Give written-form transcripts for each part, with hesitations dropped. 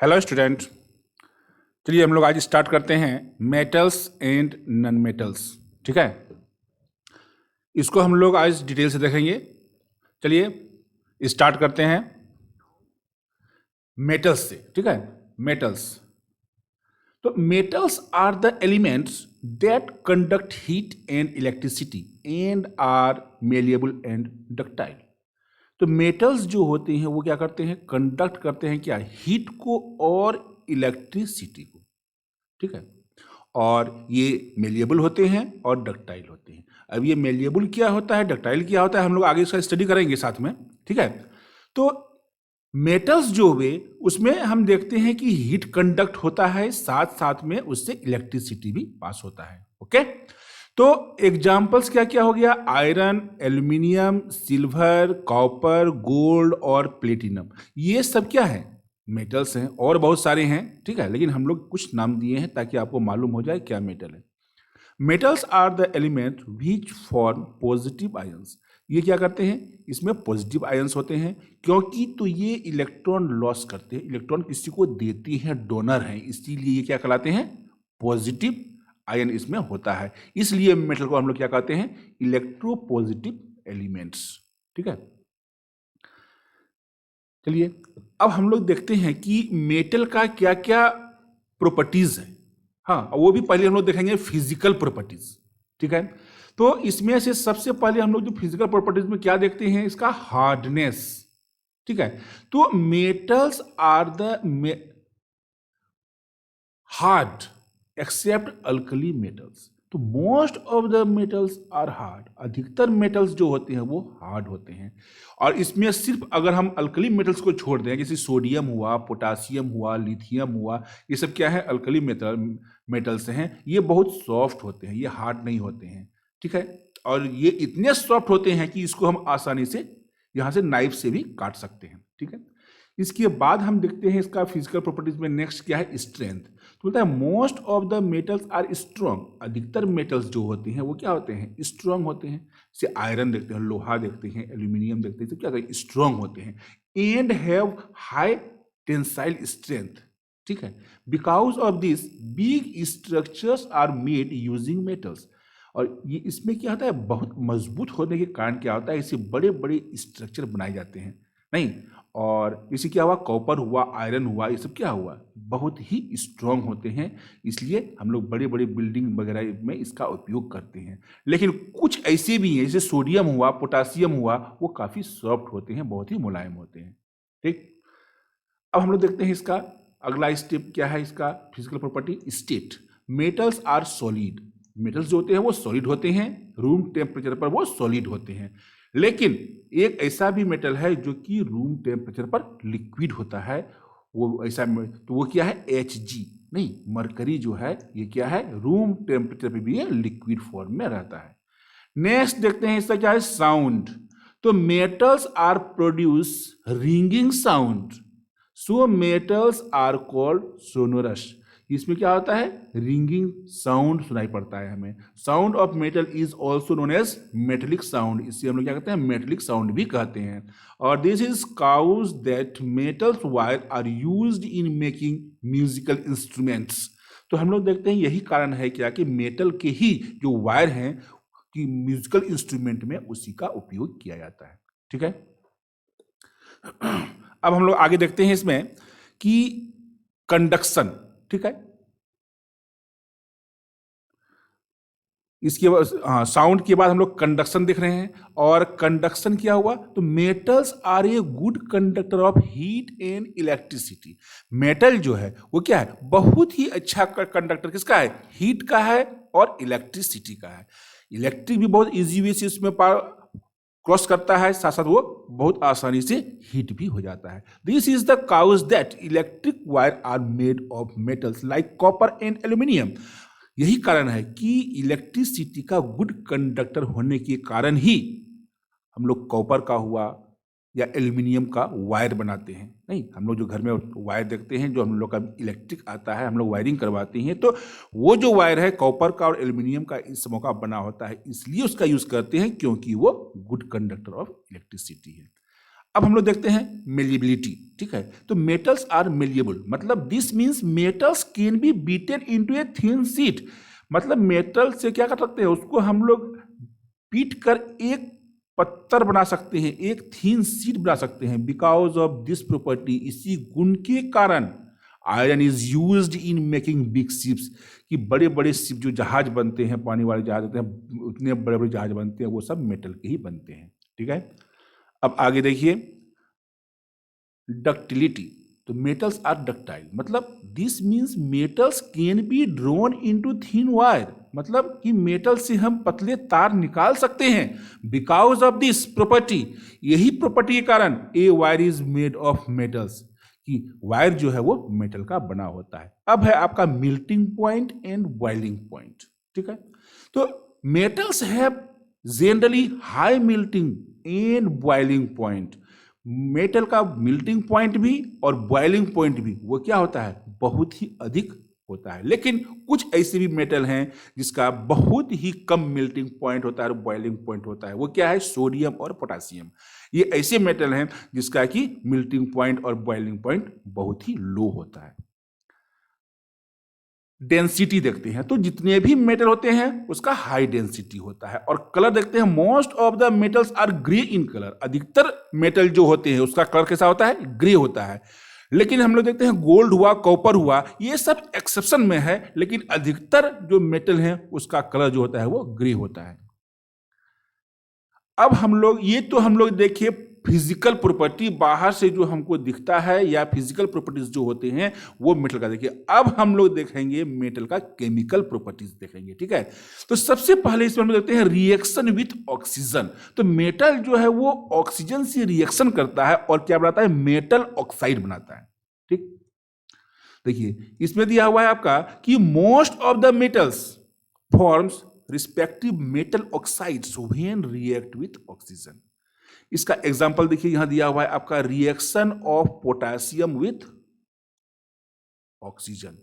Hello student. चलिए हम लोग आज स्टार्ट करते हैं मेटल्स एंड नॉन मेटल्स। ठीक है, इसको हम लोग आज डिटेल से देखेंगे। चलिए स्टार्ट करते हैं मेटल्स से। ठीक है, मेटल्स। तो metals are the elements that conduct heat and electricity and are malleable and ductile. तो मेटल्स जो होते हैं वो क्या करते हैं, कंडक्ट करते हैं क्या, हीट को और इलेक्ट्रिसिटी को। ठीक है, और ये मेलिएबल होते हैं और डक्टाइल होते हैं। अब ये मेलिएबल क्या होता है, डक्टाइल क्या होता है, हम लोग आगे इसका स्टडी करेंगे साथ में। ठीक है, तो मेटल्स जो हुए उसमें हम देखते हैं कि हीट कंडक्ट होता है, साथ साथ में उससे इलेक्ट्रिसिटी भी पास होता है। ओके, तो एग्जाम्पल्स क्या क्या हो गया, iron, aluminium, silver, copper, gold और प्लेटिनम। ये सब क्या है, मेटल्स हैं, और बहुत सारे हैं। ठीक है, लेकिन हम लोग कुछ नाम दिए हैं ताकि आपको मालूम हो जाए क्या मेटल है। Metals are the element which form positive ions. ये क्या करते हैं, इसमें पॉजिटिव आयंस होते हैं, क्योंकि तो ये इलेक्ट्रॉन लॉस करते हैं, इलेक्ट्रॉन किसी को देती हैं, डोनर हैं, इसीलिए ये क्या कहलाते हैं, पॉजिटिव आयन इसमें होता है। इसलिए मेटल को हम लोग क्या कहते हैं, इलेक्ट्रोपॉजिटिव एलिमेंट्स। ठीक है, चलिए अब हम लोग देखते हैं कि मेटल का क्या क्या प्रॉपर्टीज है। हाँ, वो भी पहले हम लोग देखेंगे फिजिकल प्रॉपर्टीज। ठीक है, तो इसमें से सबसे पहले हम लोग जो फिजिकल प्रॉपर्टीज में क्या देखते हैं, इसका हार्डनेस। ठीक है, तो metals are the hard except alkali metals. तो most of the metals are hard, अधिकतर मेटल्स जो होते हैं वो हार्ड होते हैं। और इसमें सिर्फ अगर हम अल्कली मेटल्स को छोड़ दें, जैसे सोडियम हुआ, पोटासियम हुआ, लिथियम हुआ, ये सब क्या है, अल्कली मेटल्स हैं, ये बहुत सॉफ्ट होते हैं, ये हार्ड नहीं होते हैं। ठीक है, और ये इतने सॉफ्ट होते हैं कि इसको हम आसानी से यहाँ से नाइफ से भी काट सकते हैं। ठीक है, इसके बाद हम देखते हैं इसका फिजिकल प्रॉपर्टीज में नेक्स्ट क्या है, स्ट्रेंथ। तो बोलता है most of the metals are strong, अधिकतर मेटल्स जो होते हैं वो क्या होते हैं, स्ट्रॉन्ग होते हैं। जैसे आयरन देखते हैं, लोहा देखते हैं, एल्यूमिनियम देखते हैं, सब क्या होते हैं, स्ट्रॉन्ग होते हैं and have high tensile strength. ठीक है, because of this big structures are made using metals. और ये इसमें क्या होता है, बहुत मजबूत होने के कारण क्या होता है, इसे बड़े बड़े स्ट्रक्चर बनाए जाते हैं। नहीं, और इसी क्या हुआ, कॉपर हुआ, आयरन हुआ, ये सब क्या हुआ, बहुत ही स्ट्रांग होते हैं, इसलिए हम लोग बड़े बड़े बिल्डिंग वगैरह में इसका उपयोग करते हैं। लेकिन कुछ ऐसे भी हैं, जैसे सोडियम हुआ, पोटासियम हुआ, वो काफ़ी सॉफ्ट होते हैं, बहुत ही मुलायम होते हैं। ठीक, अब हम लोग देखते हैं इसका अगला स्टेप क्या है, इसका physical property state. Metals are solid, metals जो होते हैं वो सॉलिड होते हैं, रूम टेम्परेचर पर वो सॉलिड होते हैं। लेकिन एक ऐसा भी मेटल है जो कि रूम टेम्परेचर पर लिक्विड होता है, वो ऐसा, तो वो क्या है, Hg। नहीं, मरकरी जो है ये क्या है, रूम टेम्परेचर पे भी ये लिक्विड फॉर्म में रहता है। नेक्स्ट देखते हैं इसका क्या है, साउंड। तो metals are produce ringing sound, so metals are called sonorous. इसमें क्या होता है, रिंगिंग साउंड सुनाई पड़ता है हमें। Sound of metal is also known as metallic sound, इसे हम लोग क्या कहते हैं, मेटलिक साउंड भी कहते हैं। और this is cause that metals wire are used in making musical instruments. तो हम लोग देखते हैं यही कारण है क्या, कि मेटल के ही जो वायर हैं कि म्यूजिकल इंस्ट्रूमेंट में उसी का उपयोग किया जाता है। ठीक है, अब हम लोग आगे देखते हैं इसमें कि कंडक्शन। ठीक है, इसके बाद हाँ, साउंड के बाद हम लोग कंडक्शन देख रहे हैं। और कंडक्शन क्या हुआ, तो metals are a good conductor of heat and electricity. Metal जो है वो क्या है, बहुत ही अच्छा कंडक्टर किसका है, हीट का है और इलेक्ट्रिसिटी का है। इलेक्ट्रिक भी बहुत इजी वे से उसमें क्रॉस करता है, साथ साथ वो बहुत आसानी से हीट भी हो जाता है। This is the cause that electric wire are made of metals like copper and aluminium. यही कारण है कि इलेक्ट्रिसिटी का गुड कंडक्टर होने के कारण ही हम लोग कॉपर का हुआ या एल्यूमिनियम का वायर बनाते हैं। नहीं, हम लोग जो घर में वायर देखते हैं, जो हम लोग का इलेक्ट्रिक आता है, हम लोग वायरिंग करवाते हैं, तो वो जो वायर है कॉपर का और एल्यूमिनियम का इस समय का बना होता है, इसलिए उसका यूज करते हैं क्योंकि वो गुड कंडक्टर ऑफ इलेक्ट्रिसिटी है। अब हम लोग देखते हैं मेलिएबिलिटी। ठीक है, तो मेटल्स आर मेलिएबल, मतलब this means metals can be beaten into a thin sheet. मतलब मेटल से क्या कर सकते हैं, उसको हम लोग पीट कर एक पत्थर बना सकते हैं, एक थीन शीट बना सकते हैं। बिकॉज ऑफ दिस प्रॉपर्टी, इसी गुण के कारण iron is used in making big ships, कि बड़े बड़े शिप जो जहाज बनते हैं, पानी वाले जहाज होते हैं, उतने बड़े बड़े जहाज बनते हैं, वो सब मेटल के ही बनते हैं। ठीक है, अब आगे देखिए डक्टिलिटी। तो मेटल्स आर डक्टाइल, मतलब this means metals can be drone into thin wire, मतलब कि मेटल से हम पतले तार निकाल सकते हैं। बिकॉज ऑफ दिस प्रॉपर्टी, यही प्रॉपर्टी के कारण a wire is made of metals, कि वायर जो है वो मेटल का बना होता है। अब है आपका melting point and boiling point. ठीक है, तो metals have generally high melting and boiling point. Metal का मेल्टिंग पॉइंट भी और बॉइलिंग पॉइंट भी वो क्या होता है, बहुत ही अधिक होता है। लेकिन कुछ ऐसे भी मेटल हैं जिसका बहुत ही कम मेल्टिंग पॉइंट होता है और बॉइलिंग पॉइंट होता है। वो क्या है, सोडियम और पोटासियम। ये ऐसे मेटल हैं जिसका कि मेल्टिंग पॉइंट और बॉइलिंग पॉइंट बहुत ही लो होता है। डेंसिटी देखते हैं, तो जितने भी मेटल होते हैं उसका हाई डेंसिटी होता है। और कलर देखते हैं, most of the metals are grey in colour. अधिकतर मेटल जो होते हैं उसका कलर कैसा होता है, ग्रे होता है। लेकिन हम लोग देखते हैं गोल्ड हुआ, कॉपर हुआ, ये सब एक्सेप्शन में है, लेकिन अधिकतर जो मेटल है उसका कलर जो होता है वो ग्रे होता है। अब हम लोग देखिए फिजिकल प्रॉपर्टी, बाहर से जो हमको दिखता है या फिजिकल प्रॉपर्टीज जो होते हैं वो मेटल का देखिए। अब हम लोग देखेंगे मेटल का केमिकल प्रॉपर्टीज देखेंगे। ठीक है, तो सबसे पहले इसमें हम देखते हैं रिएक्शन विथ ऑक्सीजन। तो मेटल जो है वो ऑक्सीजन से रिएक्शन करता है और क्या बनाता है, मेटल ऑक्साइड बनाता है। ठीक, देखिए इसमें दिया हुआ है आपका कि most of the metals forms respective metal oxides when react with oxygen. इसका एग्जांपल देखिए यहां दिया हुआ है आपका, reaction of potassium with oxygen.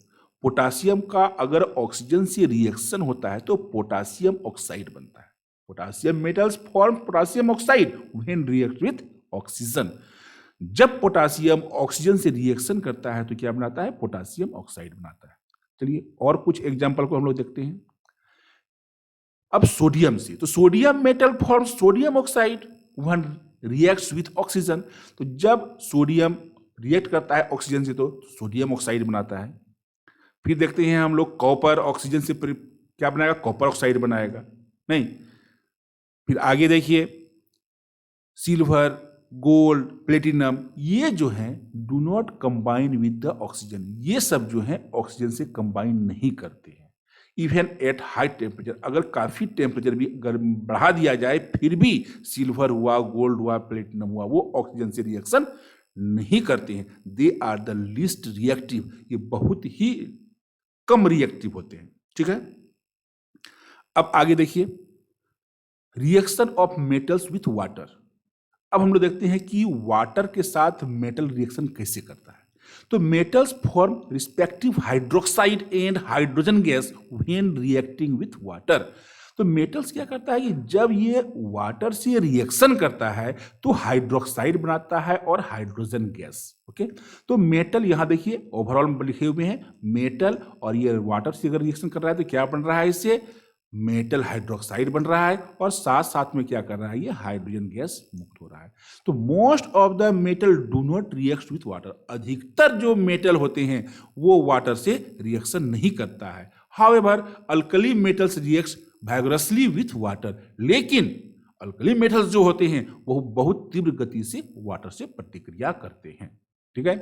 Potassium का अगर ऑक्सीजन से रिएक्शन होता है तो पोटेशियम ऑक्साइड बनता है। Potassium metals form potassium oxide when react with oxygen. जब पोटेशियम ऑक्सीजन से रिएक्शन करता है तो क्या बनाता है, पोटेशियम ऑक्साइड बनाता है। चलिए और कुछ एग्जांपल को हम लोग देखते हैं। अब सोडियम से, तो sodium metal form sodium oxide when reacts with oxygen. तो जब सोडियम रिएक्ट करता है ऑक्सीजन से तो सोडियम ऑक्साइड बनाता है। फिर देखते हैं हम लोग कॉपर ऑक्सीजन से क्या बनाएगा, कॉपर ऑक्साइड बनाएगा, नहीं। फिर आगे देखिए सिल्वर, गोल्ड, प्लेटिनम, ये जो हैं do not combine with the oxygen. ये सब जो हैं ऑक्सीजन से कंबाइन नहीं करते हैं। इवन एट हाई टेम्परेचर, अगर काफ़ी टेम्परेचर भी अगर बढ़ा दिया जाए फिर भी सिल्वर हुआ, गोल्ड हुआ, प्लेटिनम हुआ, वो ऑक्सीजन से रिएक्शन नहीं करते हैं। They are the least reactive, ये बहुत ही कम रिएक्टिव होते हैं। ठीक है, अब आगे देखिए reaction of metals with water. अब हम लोग देखते हैं कि वाटर के साथ मेटल रिएक्शन कैसे करता है। तो metals form respective hydroxide and hydrogen gas when reacting with water. तो मेटल्स क्या करता है कि जब ये वाटर से रिएक्शन करता है तो हाइड्रोक्साइड बनाता है और हाइड्रोजन गैस। ओके, तो मेटल यहां देखिए ओवरऑल लिखे हुए हैं मेटल, और ये वाटर से अगर रिएक्शन कर रहा है तो क्या बन रहा है, इससे मेटल हाइड्रोक्साइड बन रहा है और साथ साथ में क्या कर रहा है, ये हाइड्रोजन गैस मुक्त हो रहा है। तो most of the metal do not react with water. अधिकतर जो मेटल होते हैं वो वाटर से रिएक्शन नहीं करता है। However alkali metals react vigorously with water. लेकिन अल्कली मेटल्स जो होते हैं वो बहुत तीव्र गति से वाटर से प्रतिक्रिया करते हैं। ठीक है,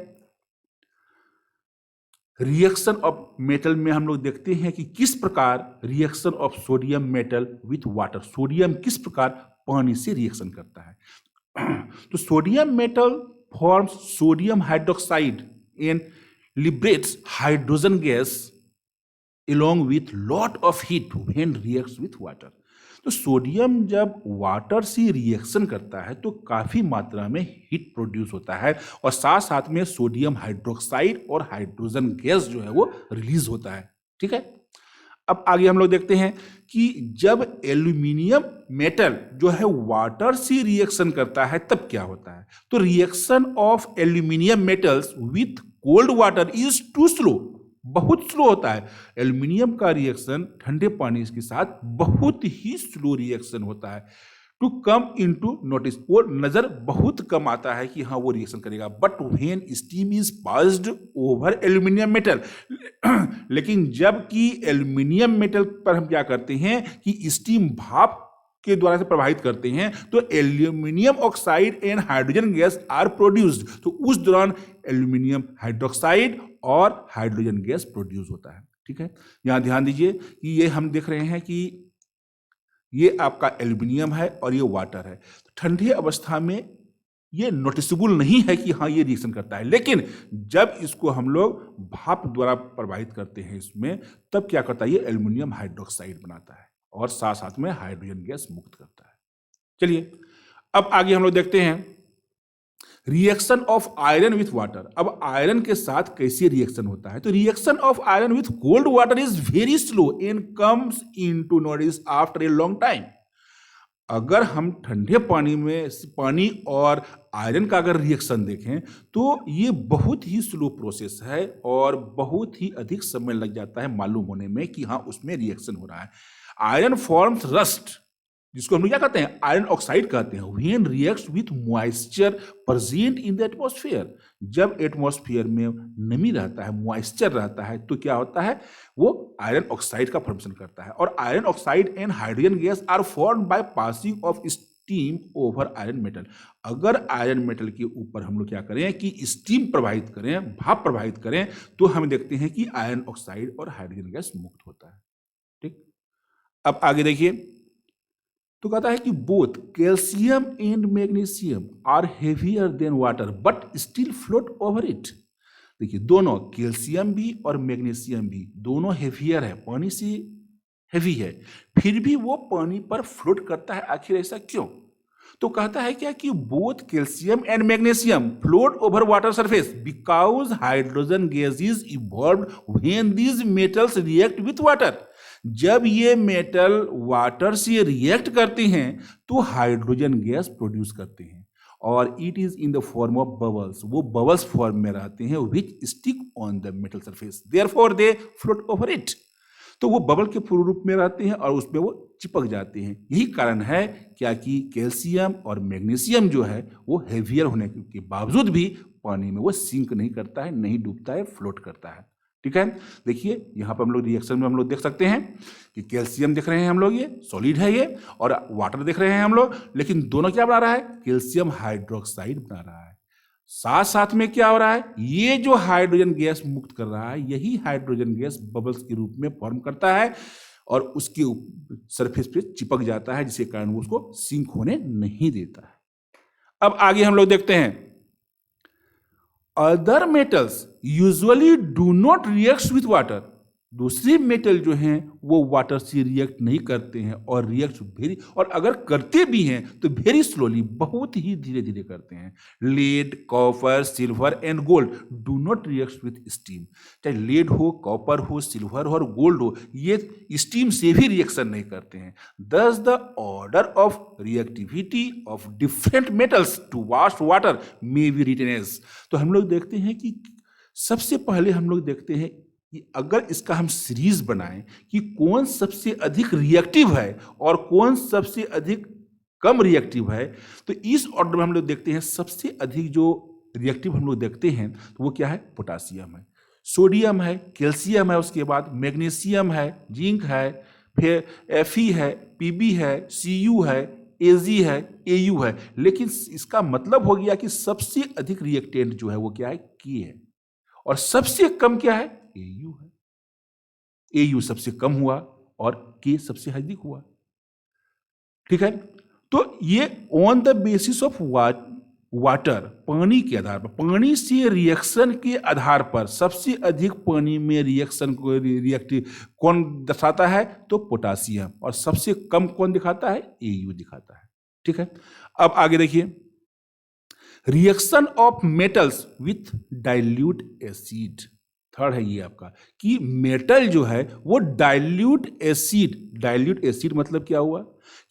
रिएक्शन ऑफ मेटल में हम लोग देखते हैं कि किस प्रकार reaction of sodium metal with water, sodium किस प्रकार पानी से रिएक्शन करता है। तो sodium metal forms sodium hydroxide and liberates hydrogen gas along with lot of heat when reacts with water। तो सोडियम जब वाटर से रिएक्शन करता है तो काफी मात्रा में हीट प्रोड्यूस होता है और साथ साथ में सोडियम हाइड्रोक्साइड और हाइड्रोजन गैस जो है वो रिलीज होता है। ठीक है, अब आगे हम लोग देखते हैं कि जब एल्यूमिनियम मेटल जो है वाटर से रिएक्शन करता है तब क्या होता है। तो reaction of aluminium metals with cold water is too slow, बहुत स्लो होता है। एल्यूमिनियम का रिएक्शन ठंडे पानी के साथ बहुत ही स्लो रिएक्शन होता है। टू कम इनटू नोटिस, वो नजर बहुत कम आता है कि हाँ वो रिएक्शन करेगा। But when steam is passed over aluminium metal, लेकिन जबकि एल्यूमिनियम मेटल पर हम क्या करते हैं कि स्टीम भाप के द्वारा से प्रभावित करते हैं तो aluminium oxide and hydrogen gas are produced. तो उस दौरान एल्यूमिनियम हाइड्रोक्साइड और हाइड्रोजन गैस प्रोड्यूस होता है। ठीक है, यहां ध्यान दीजिए कि ये हम देख रहे हैं कि ये आपका एल्यूमिनियम है और ये वाटर है। ठंडी अवस्था में ये नोटिसेबल नहीं है कि हाँ ये रिएक्शन करता है, लेकिन जब इसको हम लोग भाप द्वारा प्रभावित करते हैं इसमें, तब क्या करता है, ये एल्यूमिनियम हाइड्रोक्साइड बनाता है और साथ साथ में हाइड्रोजन गैस मुक्त करता है। चलिए अब आगे हम लोग देखते हैं reaction of iron with water. अब आयरन के साथ कैसे रिएक्शन होता है। तो reaction of iron with cold water is very slow and comes into notice after a long time. अगर हम ठंडे पानी में पानी और आयरन का अगर रिएक्शन देखें तो ये बहुत ही स्लो प्रोसेस है और बहुत ही अधिक समय लग जाता है मालूम होने में कि हाँ उसमें रिएक्शन हो रहा है। आयरन फॉर्म्स रस्ट, जिसको हम लोग क्या कहते हैं, आयरन ऑक्साइड कहते हैं, when reacts with moisture present in the atmosphere. जब एटमॉस्फेयर में नमी रहता है, मॉइस्चर रहता है, तो क्या होता है, वो आयरन ऑक्साइड का फॉर्मेशन करता है। और iron oxide and hydrogen gas are formed by passing of steam over iron metal. अगर आयरन मेटल के ऊपर हम लोग क्या करें कि स्टीम प्रवाहित करें, भाप प्रवाहित करें, तो हम देखते हैं कि आयरन ऑक्साइड और हाइड्रोजन गैस मुक्त होता है। ठीक, अब आगे देखिए, तो कहता है कि both calcium and magnesium are heavier than water but still float over it. देखिए दोनों, कैल्शियम भी और मैग्नीशियम भी दोनों हेवियर है, पानी से हेवी है, फिर भी वो पानी पर फ्लोट करता है। आखिर ऐसा क्यों? तो कहता है क्या कि both calcium and magnesium float over water surface because hydrogen gas is evolved when these metals react with water. जब ये मेटल वाटर से रिएक्ट करते हैं तो हाइड्रोजन गैस प्रोड्यूस करते हैं और it is in the form of bubbles. वो बबल्स फॉर्म में रहते हैं which stick on the metal surface, therefore they float over it. तो वो बबल के रूप में रहते हैं और उसमें वो चिपक जाते हैं। यही कारण है क्या कि कैल्शियम और मैग्नीशियम जो है वो हेवियर होने के बावजूद भी पानी में वो सिंक नहीं करता है, नहीं डूबता है, फ्लोट करता है। ठीक है, देखिए यहाँ पर हम लोग रिएक्शन में हम लोग देख सकते हैं कि कैल्शियम देख रहे हैं हम लोग, ये सॉलिड है ये, और वाटर देख रहे हैं हम लोग, लेकिन दोनों क्या बना रहा है, कैल्शियम हाइड्रोक्साइड बना रहा है। साथ साथ में क्या हो रहा है, ये जो हाइड्रोजन गैस मुक्त कर रहा है, यही हाइड्रोजन गैस बबल्स के रूप में फॉर्म करता है और उसके सरफेस पे चिपक जाता है, जिसके कारण वो उसको सिंक होने नहीं देता है। अब आगे हम लोग देखते हैं other metals usually do not react with water. दूसरे मेटल जो हैं वो वाटर से रिएक्ट नहीं करते हैं और रिएक्ट वेरी, और अगर करते भी हैं तो वेरी स्लोली, बहुत ही धीरे धीरे करते हैं। Lead, copper, silver and gold do not react with steam. चाहे लेड हो, कॉपर हो, सिल्वर हो और गोल्ड हो, ये स्टीम से भी रिएक्शन नहीं करते हैं। Thus the order of reactivity of different metals towards water may be written as. तो हम लोग देखते हैं कि सबसे पहले हम लोग देखते हैं कि अगर इसका हम सीरीज बनाएं कि कौन सबसे अधिक रिएक्टिव है और कौन सबसे अधिक कम रिएक्टिव है, तो इस ऑर्डर में हम लोग देखते हैं सबसे अधिक जो रिएक्टिव हम लोग देखते हैं तो वो क्या है, पोटासियम है, सोडियम है, कैल्शियम है, उसके बाद मैग्नीशियम है, जिंक है, फिर Fe है, Pb है, Cu है, Ag है, Au है। लेकिन इसका मतलब हो गया कि सबसे अधिक रिएक्टेंट जो है वो क्या है, K है, और सबसे कम क्या है, Au है। Au सबसे कम हुआ और K सबसे अधिक हुआ। ठीक है, तो ये on the basis of water, पानी के आधार पर, पानी से रिएक्शन के आधार पर सबसे अधिक पानी में रिएक्शन को रिएक्टिव कौन दर्शाता है, तो पोटासियम, और सबसे कम कौन दिखाता है, Au दिखाता है। ठीक है, अब आगे देखिए reaction of metals with dilute acid. Third है ये आपका कि मेटल जो है वो डाइल्यूट एसिड मतलब क्या हुआ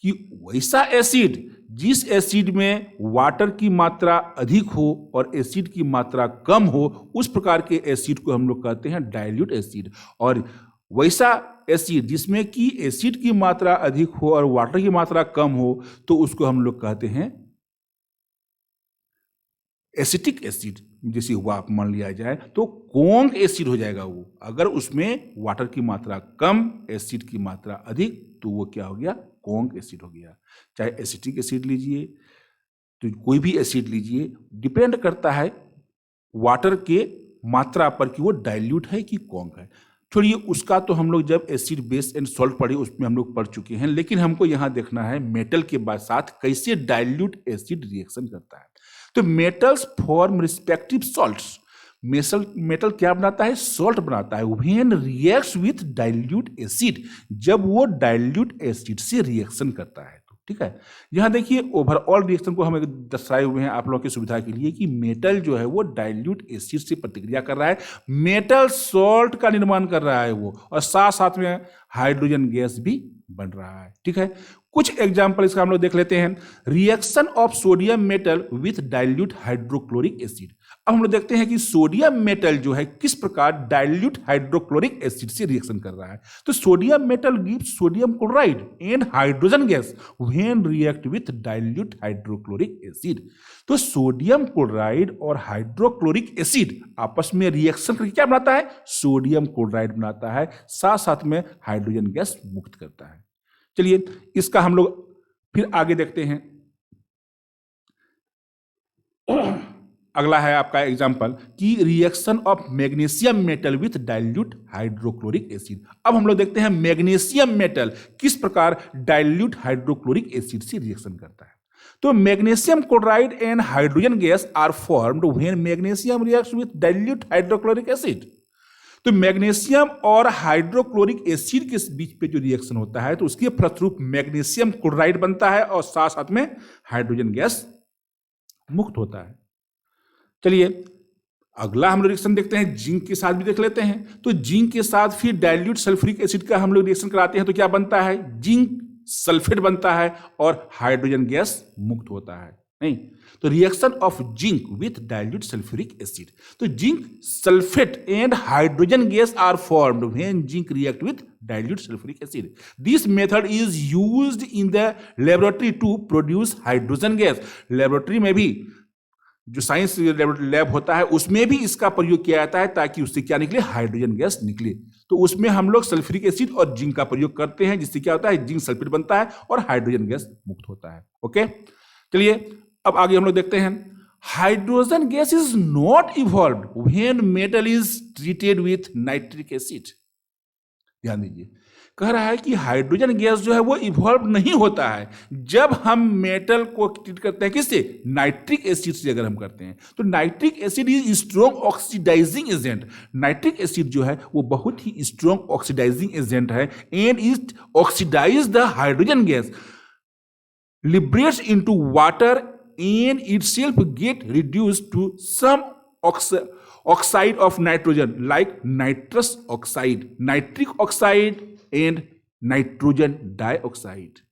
कि वैसा एसिड जिस एसिड में वाटर की मात्रा अधिक हो और एसिड की मात्रा कम हो, उस प्रकार के एसिड को हम लोग कहते हैं डाइल्यूट एसिड। और वैसा एसिड जिसमें कि एसिड की मात्रा अधिक हो और वाटर की मात्रा कम हो, तो उसको हम लोग कहते हैं एसिटिक एसिड। जैसे हुआ आप मान लिया जाए तो कोंक एसिड हो जाएगा वो, अगर उसमें वाटर की मात्रा कम एसिड की मात्रा अधिक तो वो क्या हो गया, कोंक एसिड हो गया। चाहे एसिटिक एसिड लीजिए, तो कोई भी एसिड लीजिए, डिपेंड करता है वाटर के मात्रा पर कि वो डाइल्यूट है कि कोंक है। छोड़िए उसका, तो हम लोग जब एसिड बेस एंड सॉल्ट पढ़े उसमें हम लोग पढ़ चुके हैं, लेकिन हमको यहाँ देखना है मेटल के साथ कैसे डाइल्यूट एसिड रिएक्शन करता है। तो metals form respective salts. Metal क्या बनाता है, सॉल्ट बनाता है when reacts with dilute acid, जब वो डाइल्यूट एसिड से रिएक्शन करता है। तो ठीक है, यहां देखिए ओवरऑल रिएक्शन को हम दर्शाए हुए हैं आप लोगों की सुविधा के लिए कि मेटल जो है वो डाइल्यूट एसिड से प्रतिक्रिया कर रहा है, मेटल सॉल्ट का निर्माण कर रहा है वो, और साथ साथ में हाइड्रोजन गैस भी बन रहा है। ठीक है, कुछ एग्जांपल इसका हम लोग देख लेते हैं। Reaction of sodium metal with dilute hydrochloric acid. अब हम लोग देखते हैं कि सोडियम मेटल जो है किस प्रकार डाइल्यूट हाइड्रोक्लोरिक एसिड से रिएक्शन कर रहा है। तो sodium metal gives sodium chloride and hydrogen gas when react with dilute hydrochloric acid. तो सोडियम क्लोराइड और हाइड्रोक्लोरिक एसिड आपस में रिएक्शन करके क्या बनाता है, सोडियम क्लोराइड बनाता है, साथ साथ में हाइड्रोजन गैस मुक्त करता है। चलिए इसका हम लोग फिर आगे देखते हैं। अगला है आपका एग्जांपल कि reaction of magnesium metal with dilute hydrochloric acid. अब हम लोग देखते हैं मैग्नीशियम मेटल किस प्रकार डाइल्यूट हाइड्रोक्लोरिक एसिड से रिएक्शन करता है। तो magnesium chloride and hydrogen gas are formed when magnesium reacts with dilute hydrochloric acid. तो मैग्नीशियम और हाइड्रोक्लोरिक एसिड के बीच पे जो रिएक्शन होता है तो उसके फलस्वरूप मैग्नीशियम क्लोराइड बनता है और साथ साथ में हाइड्रोजन गैस मुक्त होता है। चलिए अगला हम लोग रिएक्शन देखते हैं, जिंक के साथ भी देख लेते हैं। तो जिंक के साथ फिर डाइल्यूट सल्फ्यूरिक एसिड का हम लोग रिएक्शन कराते हैं तो क्या बनता है, जिंक सल्फेट बनता है और हाइड्रोजन गैस मुक्त होता है। नहीं, तो reaction of zinc with dilute sulphuric acid. तो zinc sulphate and hydrogen gas are formed when zinc react with dilute sulphuric acid. This method is used in the laboratory to produce hydrogen gas. Laboratory में भी जो science lab होता है उसमें भी इसका प्रयोग किया जाता है ताकि उससे क्या निकले, हाइड्रोजन गैस निकले। तो उसमें हम लोग सल्फ्यूरिक एसिड और जिंक का प्रयोग करते हैं, जिससे क्या होता है, जिंक सल्फेट बनता है और हाइड्रोजन गैस मुक्त होता है। ओके, चलिए अब आगे हम लोग देखते हैं। Hydrogen gas is not evolved when metal is treated with nitric acid. ध्यान दीजिए, कह रहा है कि हाइड्रोजन गैस जो है वो इवॉल्व नहीं होता है जब हम मेटल को ट्रीट करते हैं, किससे, नाइट्रिक एसिड से अगर हम करते हैं। तो nitric acid is strong oxidising agent. Nitric acid जो है वो बहुत ही स्ट्रॉन्ग ऑक्सीडाइजिंग एजेंट है and it oxidise the hydrogen gas, liberates into water and itself get reduced to some oxide of nitrogen like nitrous oxide, nitric oxide and nitrogen dioxide।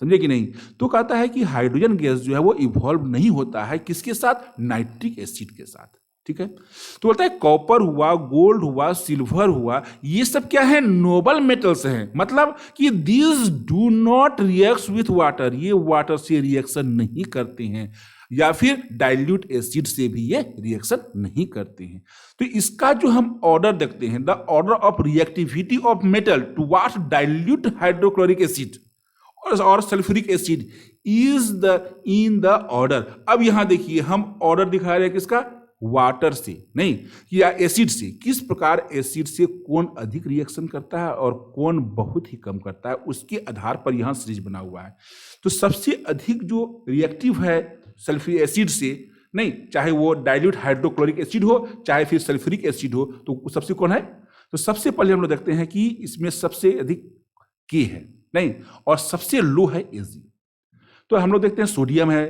समझे कि नहीं। तो कहता है कि हाइड्रोजन गैस जो है वो इवॉल्व नहीं होता है किसके साथ, नाइट्रिक एसिड के साथ। ठीक है, तो बोलता है कॉपर हुआ, गोल्ड हुआ, सिल्वर हुआ, ये सब क्या है, नोबल मेटल्स हैं। मतलब कि these do not react with water, ये वाटर से रिएक्शन नहीं करते हैं या फिर डाइल्यूट एसिड से भी ये रिएक्शन नहीं करते हैं। तो इसका जो हम ऑर्डर देखते हैं, the order of reactivity of metal towards dilute hydrochloric acid और sulphuric acid is the in the order. अब यहां देखिए हम ऑर्डर दिखा रहे हैं किसका, वाटर से नहीं या एसिड से। किस प्रकार एसिड से कौन अधिक रिएक्शन करता है और कौन बहुत ही कम करता है, उसके आधार पर यहां सीरीज बना हुआ है। तो सबसे अधिक जो रिएक्टिव है सल्फ्यूरिक एसिड से, नहीं चाहे वो डाइल्यूट हाइड्रोक्लोरिक एसिड हो चाहे फिर सल्फ्यूरिक एसिड हो, तो सबसे कौन है, तो सबसे पहले हम लोग देखते हैं कि इसमें सबसे अधिक के है नहीं और सबसे लो है एजी। तो हम लोग देखते हैं सोडियम है,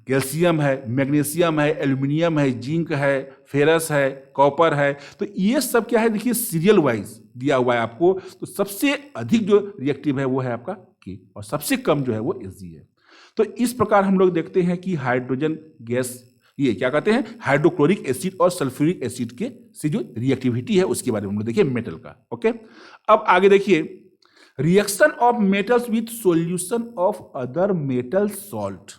कैल्शियम है, मैग्नीशियम है, एल्यूमिनियम है, जिंक है, फेरस है, कॉपर है। तो ये सब क्या है, देखिए सीरियल वाइज दिया हुआ है आपको। तो सबसे अधिक जो रिएक्टिव है वो है आपका के, और सबसे कम जो है वो Hg है। तो इस प्रकार हम लोग देखते हैं कि हाइड्रोजन गैस, ये क्या कहते हैं, हाइड्रोक्लोरिक एसिड और सल्फ्यूरिक एसिड के से जो रिएक्टिविटी है उसके बारे में हम लोग देखिए मेटल का। ओके, अब आगे देखिए, reaction of metals with solution of other metal salt.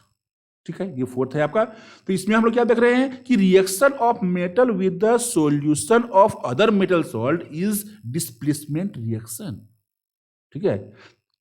ठीक है, ये फोर्थ है आपका। तो इसमें हम लोग क्या देख रहे हैं कि reaction of metal with the solution of other metal salt is displacement reaction. ठीक है,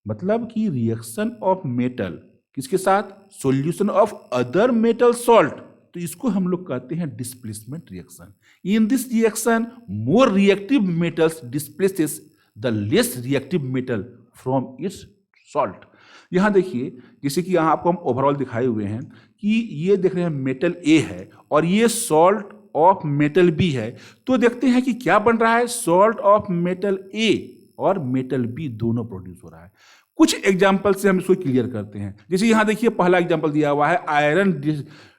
मतलब कि रिएक्शन ऑफ मेटल किसके साथ, solution of other metal salt, तो इसको हम लोग कहते हैं displacement reaction. In this reaction more reactive metals displaces the less reactive metal from it's salt. यहां देखिए, जैसे कि यहां आपको हम ओवरऑल दिखाए हुए हैं कि ये देख रहे हैं मेटल ए है और ये सॉल्ट ऑफ मेटल बी है। तो देखते हैं कि क्या बन रहा है, सॉल्ट ऑफ मेटल ए और मेटल बी दोनों प्रोड्यूस हो रहा है। कुछ एग्जाम्पल से हम इसको क्लियर करते हैं। जैसे यहां देखिए, पहला एग्जाम्पल दिया हुआ है, iron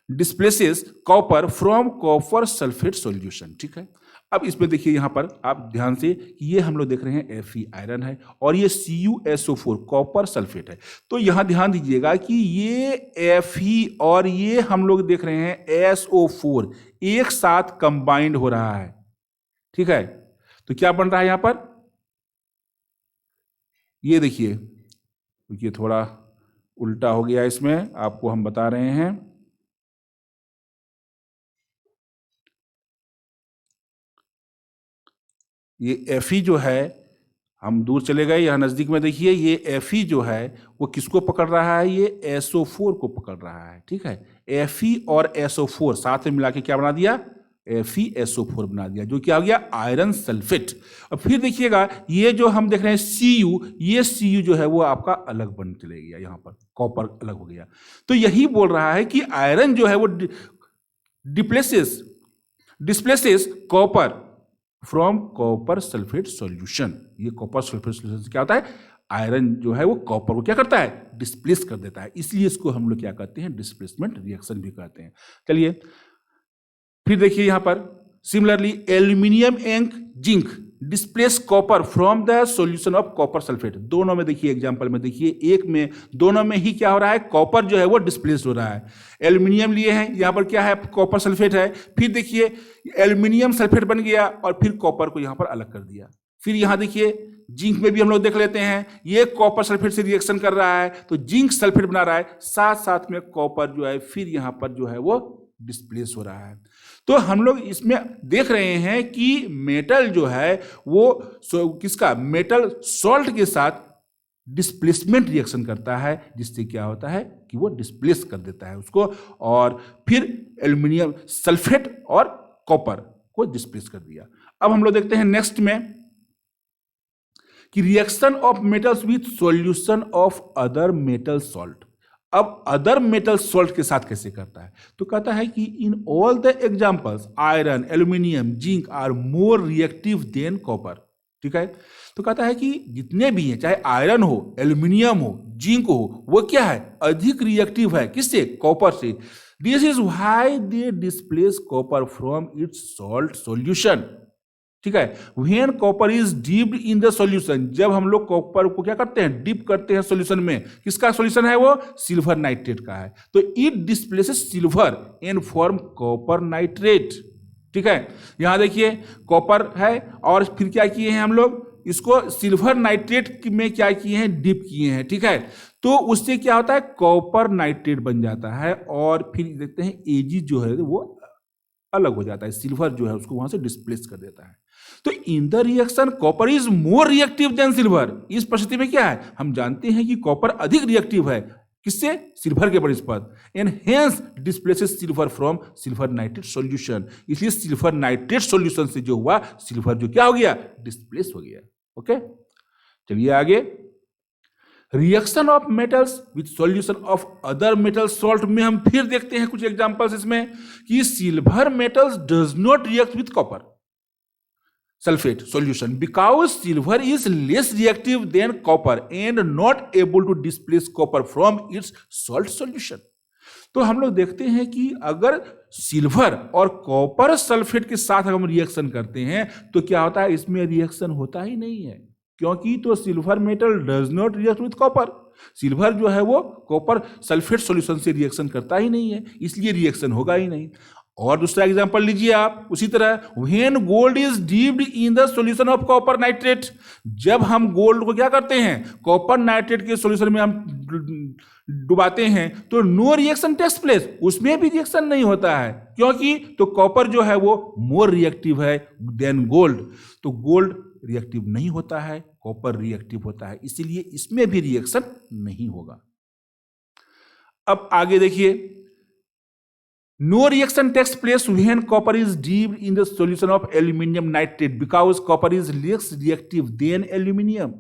displaces copper from copper sulphate solution. ठीक है, अब इसमें देखिए यहां पर आप ध्यान से कि ये हम लोग देख रहे हैं Fe आयरन है और ये CuSO4 कॉपर सल्फेट है। तो यहां ध्यान दीजिएगा कि ये Fe और ये हम लोग देख रहे हैं SO4 एक साथ कंबाइंड हो रहा है। ठीक है, तो क्या बन रहा है यहां पर, ये देखिए, ये थोड़ा उल्टा हो गया, इसमें आपको हम बता रहे हैं। ये Fe जो है, हम दूर चले गए, यहाँ नजदीक में देखिए, ये Fe जो है वो किसको पकड़ रहा है, ये SO4 को पकड़ रहा है। ठीक है, Fe और SO4 साथ में मिला के क्या बना दिया, FeSO4 बना दिया, जो क्या हो गया, आयरन सल्फेट। और फिर देखिएगा, ये जो हम देख रहे हैं Cu, ये Cu जो है वो आपका अलग बन चले गया, यहाँ पर कॉपर अलग हो गया। तो यही बोल रहा है कि आयरन जो है वो displaces copper from copper sulphate solution. ये कॉपर सल्फेट सॉल्यूशन से क्या होता है, आयरन जो है वो कॉपर को क्या करता है, डिस्प्लेस कर देता है। इसलिए इसको हम लोग क्या कहते हैं, डिस्प्लेसमेंट रिएक्शन भी कहते हैं। चलिए फिर देखिए यहां पर, similarly aluminium and zinc displace copper from the solution of copper sulphate. दोनों में देखिए, एग्जांपल में देखिए, एक में दोनों में ही क्या हो रहा है, कॉपर जो है वो डिस्प्लेस हो रहा है। एल्यूमिनियम लिए हैं, यहां पर क्या है, कॉपर सल्फेट है। फिर देखिए एल्यूमिनियम सल्फेट बन गया और फिर कॉपर को यहां पर अलग कर दिया। फिर यहां देखिए जिंक में भी हम लोग देख लेते हैं, ये कॉपर सल्फेट से रिएक्शन कर रहा है तो जिंक सल्फेट बना रहा है, साथ साथ में कॉपर जो है फिर यहां पर जो है वो डिस्प्लेस हो रहा है। तो हम लोग इसमें देख रहे हैं कि मेटल जो है वो किसका, मेटल सॉल्ट के साथ डिस्प्लेसमेंट रिएक्शन करता है, जिससे क्या होता है कि वो डिस्प्लेस कर देता है उसको, और फिर एल्यूमिनियम सल्फेट और कॉपर को डिस्प्लेस कर दिया। अब हम लोग देखते हैं नेक्स्ट में कि reaction of metals with solution of other metal salt. अब अदर मेटल सॉल्ट के साथ कैसे करता है, तो कहता है कि in all the examples iron, aluminium, zinc are more reactive than copper. ठीक है, तो कहता है कि जितने भी हैं, चाहे आयरन हो, एल्यूमिनियम हो, जिंक हो, वो क्या है, अधिक रिएक्टिव है, किससे, कॉपर से। This is why they displace copper from its salt solution. ठीक है, when copper is dipped in the solution, जब हम लोग कॉपर को क्या करते हैं, डिप करते हैं सॉल्यूशन में, किसका सॉल्यूशन है वो, सिल्वर नाइट्रेट का है, तो it displaces silver and form copper nitrate. ठीक है, यहां देखिए कॉपर है और फिर क्या किए हैं हम लोग, इसको सिल्वर नाइट्रेट में क्या किए हैं, डिप किए हैं। ठीक है, तो उससे क्या होता है, कॉपर नाइट्रेट बन जाता है और फिर देखते हैं Ag जो है वो अलग हो जाता है, सिल्वर जो है उसको वहां से डिस्प्लेस कर देता है। तो in the reaction copper is more reactive then silver. इस परिस्थिति में क्या है, हम जानते हैं कि कॉपर अधिक रिएक्टिव है, किससे, सिल्वर के बनिस्पत, and hence displaces silver from silver nitrate solution. इसलिए सिल्वर नाइट्रेट सॉल्यूशन से जो हुआ, सिल्वर जो क्या हो गया, डिस्प्लेस हो गया। ओके, चलिए आगे, reaction of metals with solution of other metal salt में हम फिर देखते हैं कुछ एग्जांपल्स इसमें कि silver metals does not react with copper sulphate solution because silver is less reactive than copper and not able to displace copper from its salt solution। तो हम लोग देखते हैं कि अगर सिल्वर और कॉपर सल्फेट के साथ हम रिएक्शन करते हैं तो क्या होता है, इसमें रिएक्शन होता ही नहीं है, क्योंकि तो silver metal does not react with copper. Silver जो है वो कॉपर सल्फेट सॉल्यूशन से रिएक्शन करता ही नहीं है, इसलिए रिएक्शन होगा ही नहीं। और दूसरा एग्जांपल लीजिए आप उसी तरह, when gold is dipped in the solution of copper nitrate, जब हम गोल्ड को क्या करते हैं, कॉपर नाइट्रेट के सॉल्यूशन में हम डुबाते हैं तो नो रिएक्शन टेक्स प्लेस, उसमें भी रिएक्शन नहीं होता है, क्योंकि तो कॉपर जो है वो मोर रिएक्टिव है देन गोल्ड, तो गोल्ड रिएक्टिव नहीं होता है, कॉपर रिएक्टिव होता है, इसीलिए इसमें भी रिएक्शन नहीं होगा। अब आगे देखिए, no reaction takes place when copper is dipped in the solution of aluminium nitrate because copper is less reactive than aluminium.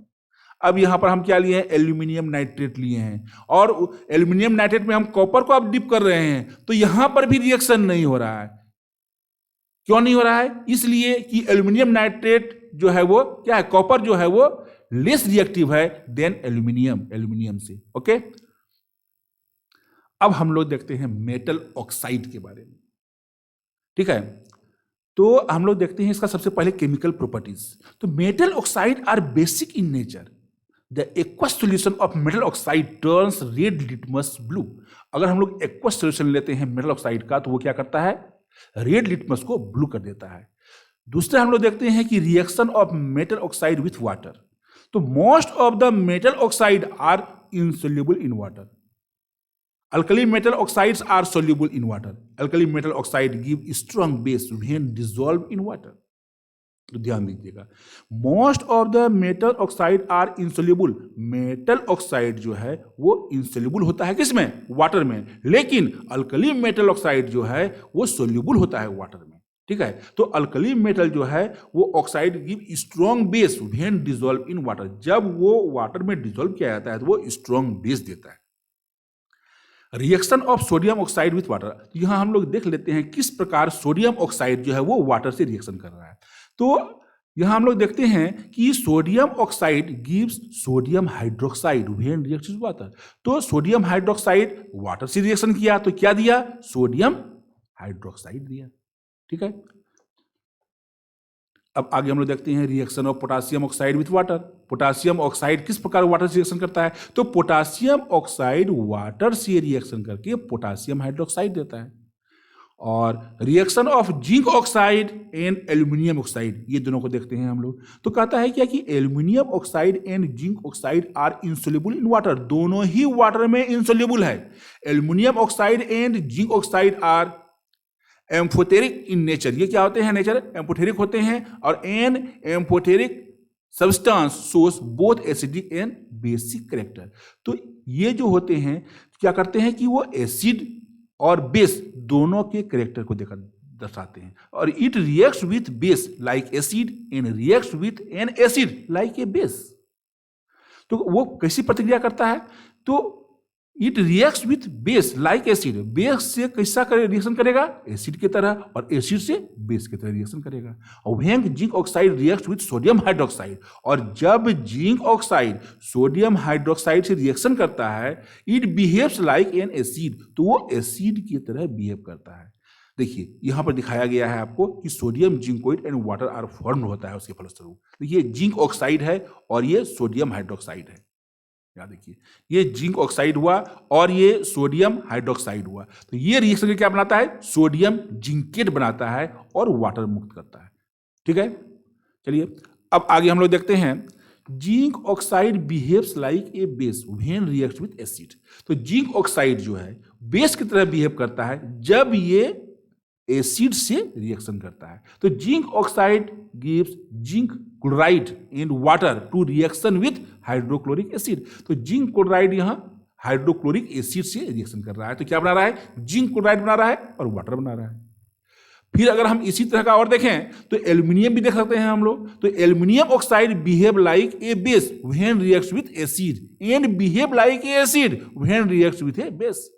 अब यहां पर हम क्या लिए हैं, एल्यूमिनियम नाइट्रेट लिए हैं, और एल्यूमिनियम नाइट्रेट में हम कॉपर को अब डिप कर रहे हैं तो यहां पर भी रिएक्शन नहीं हो रहा है। क्यों नहीं हो रहा है, इसलिए कि एल्यूमिनियम नाइट्रेट जो है वो क्या है, कॉपर जो है वो लेस रिएक्टिव है देन एल्यूमिनियम से। ओके, अब हम लोग देखते हैं मेटल ऑक्साइड के बारे में। ठीक है, तो हम लोग देखते हैं इसका सबसे पहले केमिकल प्रॉपर्टीज। तो metal oxide are basic in nature, the aqueous solution of metal oxide turns red litmus blue. अगर हम लोग एक्वस सॉल्यूशन लेते हैं मेटल ऑक्साइड का तो वो क्या करता है, रेड लिटमस को ब्लू कर देता है। दूसरा हम लोग देखते हैं कि reaction of metal oxide with water, तो most of the metal oxide are insoluble in water. Alkali metal oxides are soluble in water. Alkali metal oxide give strong base when dissolved in water. तो ध्यान दीजिएगा, most of the metal oxide are insoluble. Metal oxide जो है वो insoluble होता है किसमें, water में, लेकिन अल्कली मेटल ऑक्साइड जो है वो सोल्यूबल होता है वाटर में। ठीक है, तो अल्कली मेटल जो है वो oxide give strong base when dissolve in water. जब वो वाटर में डिसॉल्व किया जाता है तो वो स्ट्रॉन्ग बेस देता है। Reaction of sodium oxide with water, यहां हम लोग देख लेते हैं किस प्रकार सोडियम ऑक्साइड जो है वो वाटर से रिएक्शन कर रहा है। तो यहां हम लोग देखते हैं कि sodium oxide gives sodium hydroxide when reacts with water. तो सोडियम हाइड्रोक्साइड वाटर से रिएक्शन किया तो क्या दिया, सोडियम हाइड्रोक्साइड दिया। ठीक है, अब आगे हम लोग देखते हैं reaction of potassium oxide with water. Potassium oxide किस प्रकार वाटर से रिएक्शन करता है, तो पोटासियम ऑक्साइड वाटर से रिएक्शन करके पोटासियम हाइड्रोक्साइड देता है। और reaction of zinc oxide and aluminium oxide, ये दोनों को देखते हैं हम लोग। तो कहता है क्या कि aluminium oxide and zinc oxide are insoluble in water, दोनों ही वाटर में इनसोल्यूबल है। Aluminium oxide and zinc oxide are amphoteric in nature. ये क्या होते हैं, नेचर एम्फोटेरिक होते हैं, और an amphoteric substance source both acidic and basic character. तो ये जो होते हैं क्या करते हैं कि वो एसिड और बेस दोनों के कैरेक्टर को देखकर दर्शाते हैं। और it reacts with base like acid and reacts with an acid like a base. तो वो कैसी प्रतिक्रिया करता है, तो it reacts with base like acid, base से कैसा रिएक्शन करेगा, एसिड की तरह, और एसिड से बेस की तरह रिएक्शन करेगा। और when zinc oxide reacts with sodium hydroxide, और जब जिंक ऑक्साइड सोडियम हाइड्रोक्साइड से रिएक्शन करता है, it behaves like an acid, तो वो एसिड की तरह बिहेव करता है। देखिए यहां पर दिखाया गया है आपको कि sodium zincate and water are form होता है उसके फलस्वरूप। देखिए जिंक ऑक्साइड है और ये सोडियम हाइड्रोक्साइड है। याद देखिए, ये जिंक ऑक्साइड हुआ और ये सोडियम हाइड्रोक्साइड हुआ, तो ये रिएक्शन क्या बनाता है, सोडियम जिंकेट बनाता है और वाटर मुक्त करता है। ठीक है, चलिए अब आगे हम लोग देखते हैं, zinc oxide behaves like a base when reacts with acid. तो जिंक ऑक्साइड जो है बेस की तरह बिहेव करता है जब ये एसिड से रिएक्शन करता है। तो zinc oxide gives zinc chloride in water to reaction with hydrochloric acid. तो जिंक क्लोराइड यहां हाइड्रोक्लोरिक एसिड से रिएक्शन कर रहा है, तो क्या बना रहा है, जिंक क्लोराइड बना रहा है और वाटर बना रहा है। फिर अगर हम इसी तरह का और देखें तो एल्यूमिनियम भी देख सकते हैं हम लोग। तो aluminium oxide behave like a base when reacts with acid and behave like a acid when reacts with a base.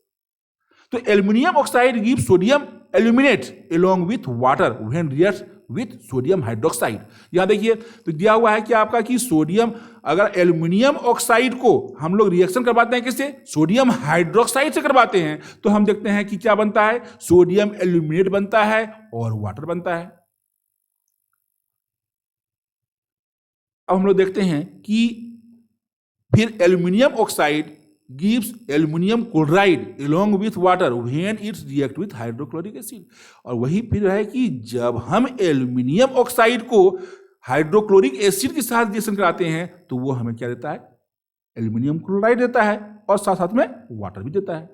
तो aluminium oxide give sodium aluminate along with water when react with sodium hydroxide. यहां देखिए तो दिया हुआ है कि आपका कि सोडियम, अगर एल्यूमिनियम ऑक्साइड को हम लोग रिएक्शन करवाते हैं किससे, सोडियम हाइड्रोक्साइड से करवाते हैं, तो हम देखते हैं कि क्या बनता है, सोडियम एल्यूमिनेट बनता है और वाटर बनता है। अब हम लोग देखते हैं कि फिर aluminium oxide gives aluminium chloride along with water when it react with hydrochloric acid. और वही फिर है कि जब हम एल्यूमिनियम ऑक्साइड को हाइड्रोक्लोरिक एसिड के साथ रिएक्शन कराते हैं तो वो हमें क्या देता है, एल्यूमिनियम क्लोराइड देता है और साथ साथ में वाटर भी देता है।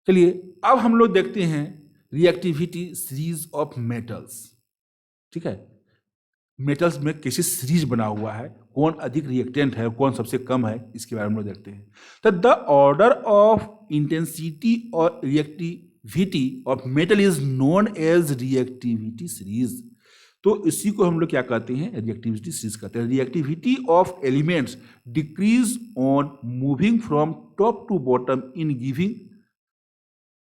चलिए अब हम लोग देखते हैं रिएक्टिविटी सीरीज ऑफ मेटल्स। ठीक है, मेटल्स में कैसे सीरीज बना हुआ है, कौन अधिक रिएक्टेंट है, कौन सबसे कम है, इसके बारे में हम लोग देखते हैं। तो द ऑर्डर ऑफ इंटेंसिटी और reactivity of metal is known as reactivity series. तो इसी को हम लोग क्या कहते हैं, रिएक्टिविटी सीरीज कहते हैं। Reactivity of elements decrease on moving from top to bottom in giving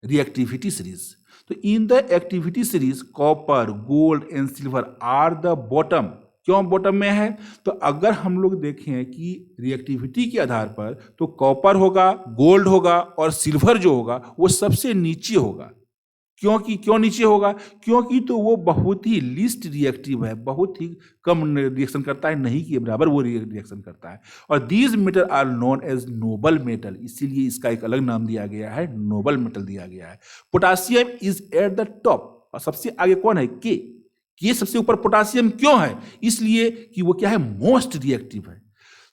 reactivity series. तो in the activity series copper, gold and silver are the bottom. क्यों बॉटम में है, तो अगर हम लोग देखें कि रिएक्टिविटी के आधार पर तो कॉपर होगा, गोल्ड होगा और सिल्वर जो होगा वो सबसे नीचे होगा। क्यों नीचे होगा, क्योंकि तो वो बहुत ही लीस्ट रिएक्टिव है, बहुत ही कम रिएक्शन करता है, नहीं के बराबर वो रिएक्शन करता है। और these metal are known as noble metal, इसीलिए इसका एक अलग नाम दिया गया है, नोबल मेटल दिया गया है। Potassium is at the top, और सबसे आगे कौन है, के सबसे ऊपर पोटासियम क्यों है, इसलिए कि वो क्या है, मोस्ट रिएक्टिव है।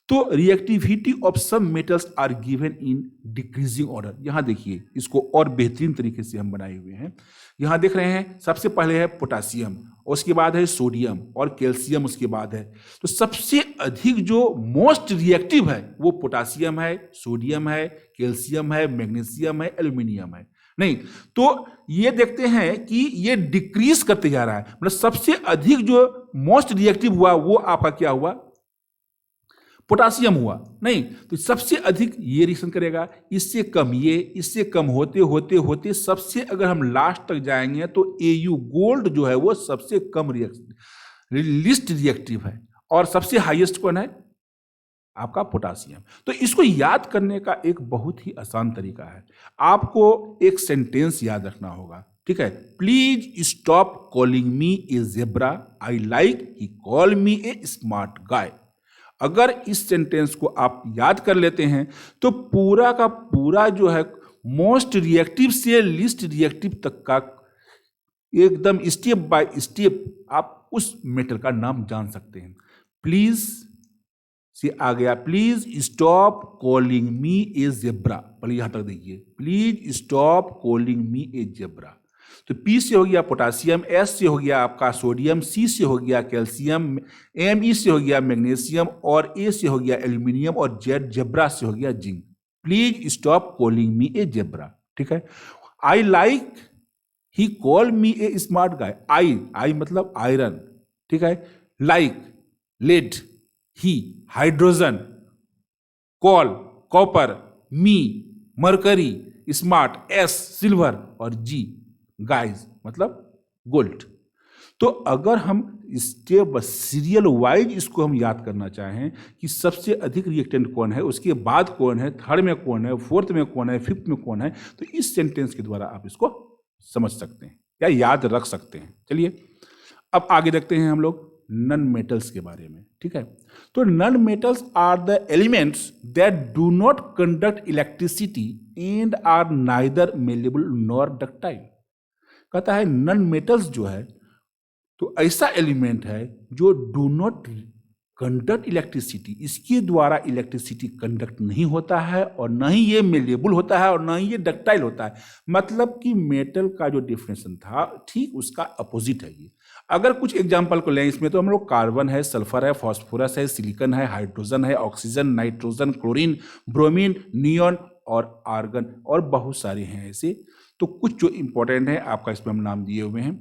तो reactivity of some metals are given in decreasing order. यहां देखिए इसको और बेहतरीन तरीके से हम बनाए हुए हैं। यहां देख रहे हैं सबसे पहले है पोटासियम, उसके बाद है सोडियम और कैल्शियम उसके बाद है। तो सबसे अधिक जो मोस्ट रिएक्टिव है वो पोटासियम है, सोडियम है, कैल्शियम है, मैग्नीशियम है, एल्यूमिनियम है। नहीं तो ये देखते हैं कि ये डिक्रीज करते जा रहा है, मतलब सबसे अधिक जो मोस्ट रिएक्टिव हुआ वो आपका क्या हुआ, पोटासियम हुआ। नहीं तो सबसे अधिक ये रिएक्शन करेगा, इससे कम ये, इससे कम होते होते होते सबसे अगर हम लास्ट तक जाएंगे तो Au गोल्ड जो है वो सबसे कम लिस्ट रिएक्टिव है और सबसे हाईएस्ट कौन है, आपका पोटासियम। तो इसको याद करने का एक बहुत ही आसान तरीका है, आपको एक सेंटेंस याद रखना होगा। ठीक है, please stop calling me a zebra, I like he call me a smart गाय। अगर इस सेंटेंस को आप याद कर लेते हैं तो पूरा का पूरा जो है मोस्ट रिएक्टिव से लिस्ट रिएक्टिव तक का एकदम स्टेप बाय स्टेप आप उस मेटल का नाम जान सकते हैं। प्लीज से आ गया, please stop calling me a zebra, पहले यहां तक देखिए, please stop calling me a zebra. तो P से हो गया पोटासियम, S से हो गया आपका सोडियम, C से हो गया कैल्शियम, Me से हो गया मैग्नीशियम और A से हो गया एल्यूमिनियम और जेब्रा से हो गया zinc. Please stop calling me a zebra. ठीक है, I like he call me a smart guy. I मतलब आयरन, ठीक है, like lead, he hydrogen, call copper, me mercury, smart S silver और जी गाइस मतलब गोल्ड। तो अगर हम स्टेप सीरियल वाइज इसको हम याद करना चाहें कि सबसे अधिक रिएक्टेंट कौन है, उसके बाद कौन है, थर्ड में कौन है, फोर्थ में कौन है, फिफ्थ में कौन है, तो इस सेंटेंस के द्वारा आप इसको समझ सकते हैं या याद रख सकते हैं। चलिए अब आगे देखते हैं हम लोग नॉन मेटल्स के बारे में। ठीक है, तो non metals are the elements that do not conduct electricity and are neither malleable nor ductile. कहता है नॉन मेटल्स जो है तो ऐसा एलिमेंट है जो डू नॉट कंडक्ट इलेक्ट्रिसिटी, इसके द्वारा इलेक्ट्रिसिटी कंडक्ट नहीं होता है और न ही ये मेलेबल होता है और न ही ये डक्टाइल होता है। मतलब कि मेटल का जो डिफिनेशन था ठीक उसका अपोजिट है ये। अगर कुछ एग्जांपल को लें इसमें तो हम लोग कार्बन है, सल्फर है, फॉस्फोरस है, सिलिकॉन है, हाइड्रोजन है, oxygen, nitrogen, chlorine, bromine, neon और आर्गन और बहुत सारे हैं ऐसे। तो कुछ जो इंपॉर्टेंट है आपका इसमें हम नाम दिए हुए हैं।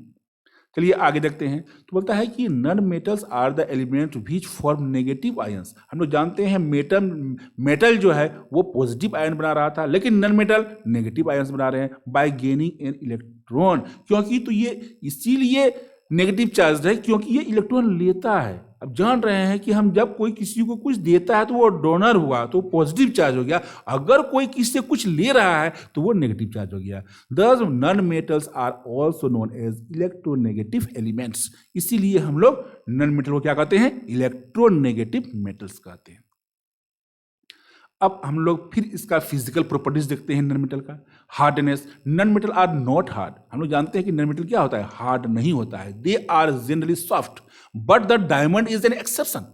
चलिए आगे देखते हैं। तो बोलता है कि non metals are the element which form negative ions. हम लोग जानते हैं मेटल जो है वो पॉजिटिव आयन बना रहा था, लेकिन नॉन मेटल नेगेटिव आयंस बना रहे हैं बाय गेनिंग एन इलेक्ट्रॉन। क्योंकि तो ये इसीलिए नेगेटिव चार्ज है क्योंकि ये इलेक्ट्रॉन लेता है। अब जान रहे हैं कि हम जब कोई किसी को कुछ देता है तो वो डोनर हुआ तो पॉजिटिव चार्ज हो गया, अगर कोई किसी से कुछ ले रहा है तो वो नेगेटिव चार्ज हो गया। Thus non metals are also known as electronegative elements. इसीलिए हम लोग नॉन मेटल को क्या कहते हैं? इलेक्ट्रोनेगेटिव मेटल्स कहते हैं। अब हम लोग फिर इसका फिजिकल प्रॉपर्टीज देखते हैं नॉन मेटल का। Hardness, non metal are not hard. हम लोग जानते हैं कि नॉन मेटल क्या होता है? हार्ड नहीं होता है। They are generally soft but the diamond is an exception.